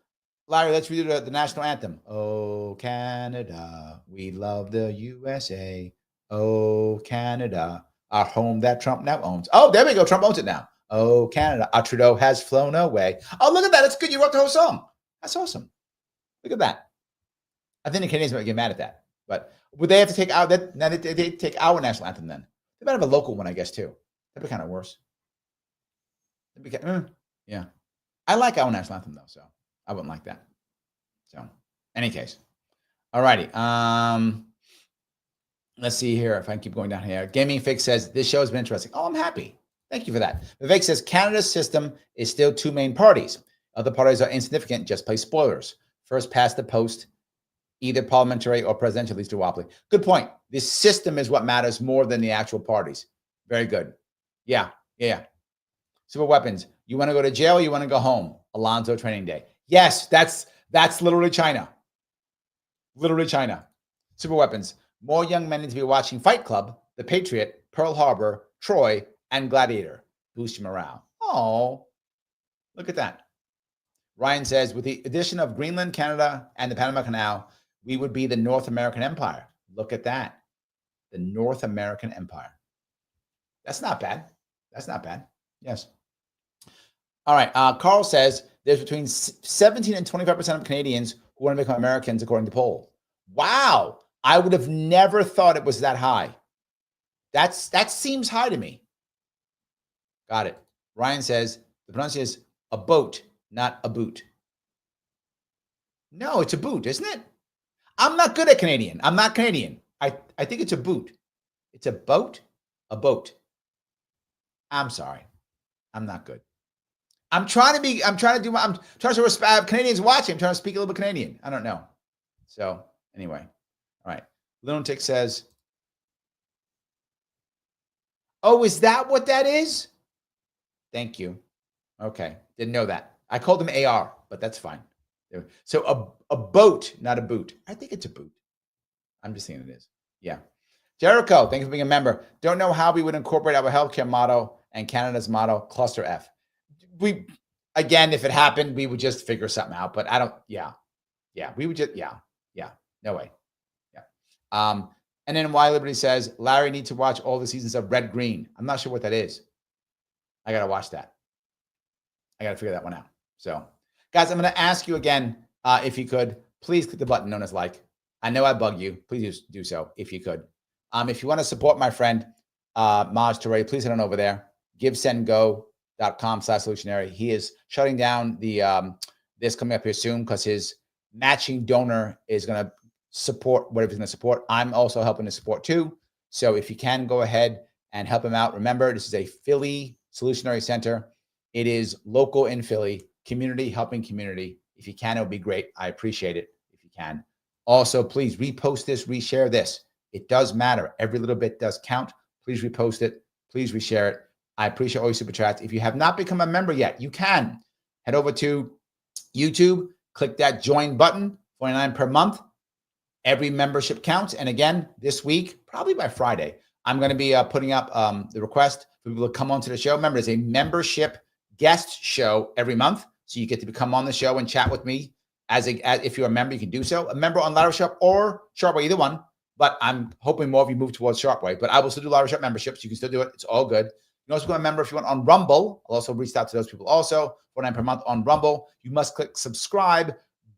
Larry, let's redo the national anthem. Oh, Canada, we love the USA. Oh, Canada, our home that Trump now owns. Oh, there we go. Trump owns it now. Oh, Canada, our Trudeau has flown away. Oh, look at that. That's good. You wrote the whole song. That's awesome. Look at that. I think the Canadians might get mad at that. But would they have to take out that? Now they take our national anthem then. They might have a local one, I guess, too. That'd be kind of worse. Yeah. I like our national anthem, though, so I wouldn't like that. So, any case. All righty. Let's see here if I can keep going down here. Gaming Fix says, this show has been interesting. Oh, I'm happy. Thank you for that. Vivek says, Canada's system is still 2 main parties. Other parties are insignificant, just play spoilers. First past the post, either parliamentary or presidential, at least duopoly. Good point. This system is what matters more than the actual parties. Very good. Yeah. Super weapons. You want to go to jail or you want to go home? Alonzo Training Day. Yes, that's literally China. Literally China. Super weapons. More young men need to be watching Fight Club, The Patriot, Pearl Harbor, Troy, and Gladiator. Boost your morale. Oh, look at that. Ryan says, with the addition of Greenland, Canada, and the Panama Canal, we would be the North American Empire. Look at that. The North American Empire. That's not bad. That's not bad. Yes. All right. Carl says there's between 17 and 25% of Canadians who want to become Americans, according to poll. Wow. I would have never thought it was that high. That seems high to me. Got it. Ryan says the pronunciation is a boat, not a boot. No, it's a boot, isn't it? I'm not good at Canadian. I'm not Canadian. I think it's a boot. It's a boat, a boat. I'm sorry. I'm not good. I'm trying to respect Canadians watching. I'm trying to speak a little bit Canadian. I don't know. So anyway, all right. Lunatic says, oh, is that what that is? Thank you. Okay. Didn't know that. I called him AR, but that's fine. So a boat, not a boot. I think it's a boot. I'm just saying it is. Yeah. Jericho, thank you for being a member. Don't know how we would incorporate our healthcare motto and Canada's motto, cluster F. Again, if it happened, we would just figure something out, but I don't, we would just, no way. Yeah. And then Y Liberty says, Larry needs to watch all the seasons of Red Green. I'm not sure what that is. I got to watch that. I got to figure that one out. So guys, I'm going to ask you again, if you could, please click the button known as like. I know I bug you. Please do so if you could. If you want to support my friend, Maj Toure, please head on over there. GiveSendGo.com/solutionary. He is shutting down the this coming up here soon because his matching donor is going to support whatever he's going to support. I'm also helping to support too. So if you can go ahead and help him out, remember, this is a Philly Solutionary Center. It is local in Philly, community helping community. If you can, it would be great. I appreciate it if you can. Also, please repost this, reshare this. It does matter. Every little bit does count. Please repost it. Please reshare it. I appreciate all your super chats. If you have not become a member yet, you can head over to YouTube, click that join button, $49 per month. Every membership counts. And again, this week, probably by Friday, I'm going to be putting up the request for people to come onto the show. Remember, it's a membership guest show every month. So you get to come on the show and chat with me. If you're a member, you can do so. A member on Ladder Sharpe or Sharpeway, either one. But I'm hoping more of you move towards Sharpeway. But I will still do Ladder Sharpe memberships. You can still do it. It's all good. You can also become a member if you want on Rumble. I'll also reach out to those people also. $49 per month on Rumble. You must click subscribe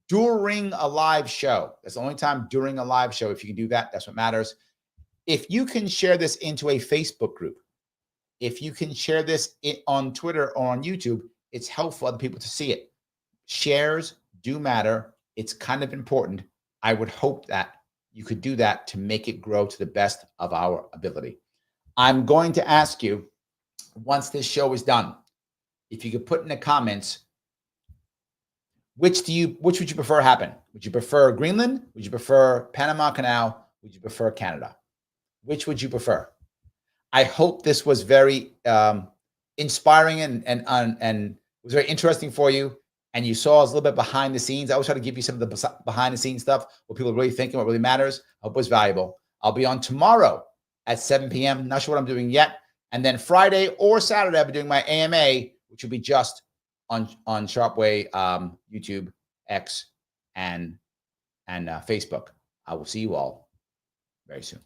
during a live show. That's the only time during a live show. If you can do that, that's what matters. If you can share this into a Facebook group, if you can share this on Twitter or on YouTube, it's helpful for other people to see it. Shares do matter. It's kind of important. I would hope that you could do that to make it grow to the best of our ability. I'm going to ask you, once this show is done, if you could put in the comments, which would you prefer happen? Would you prefer Greenland? Would you prefer Panama Canal? Would you prefer Canada? Which would you prefer? I hope this was very inspiring and was very interesting for you. And you saw us a little bit behind the scenes. I always try to give you some of the behind the scenes stuff, what people are really thinking, what really matters. I hope it was valuable. I'll be on tomorrow at 7 p.m. Not sure what I'm doing yet. And then Friday or Saturday, I'll be doing my AMA, which will be just on Sharpeway, YouTube, X, and Facebook. I will see you all very soon.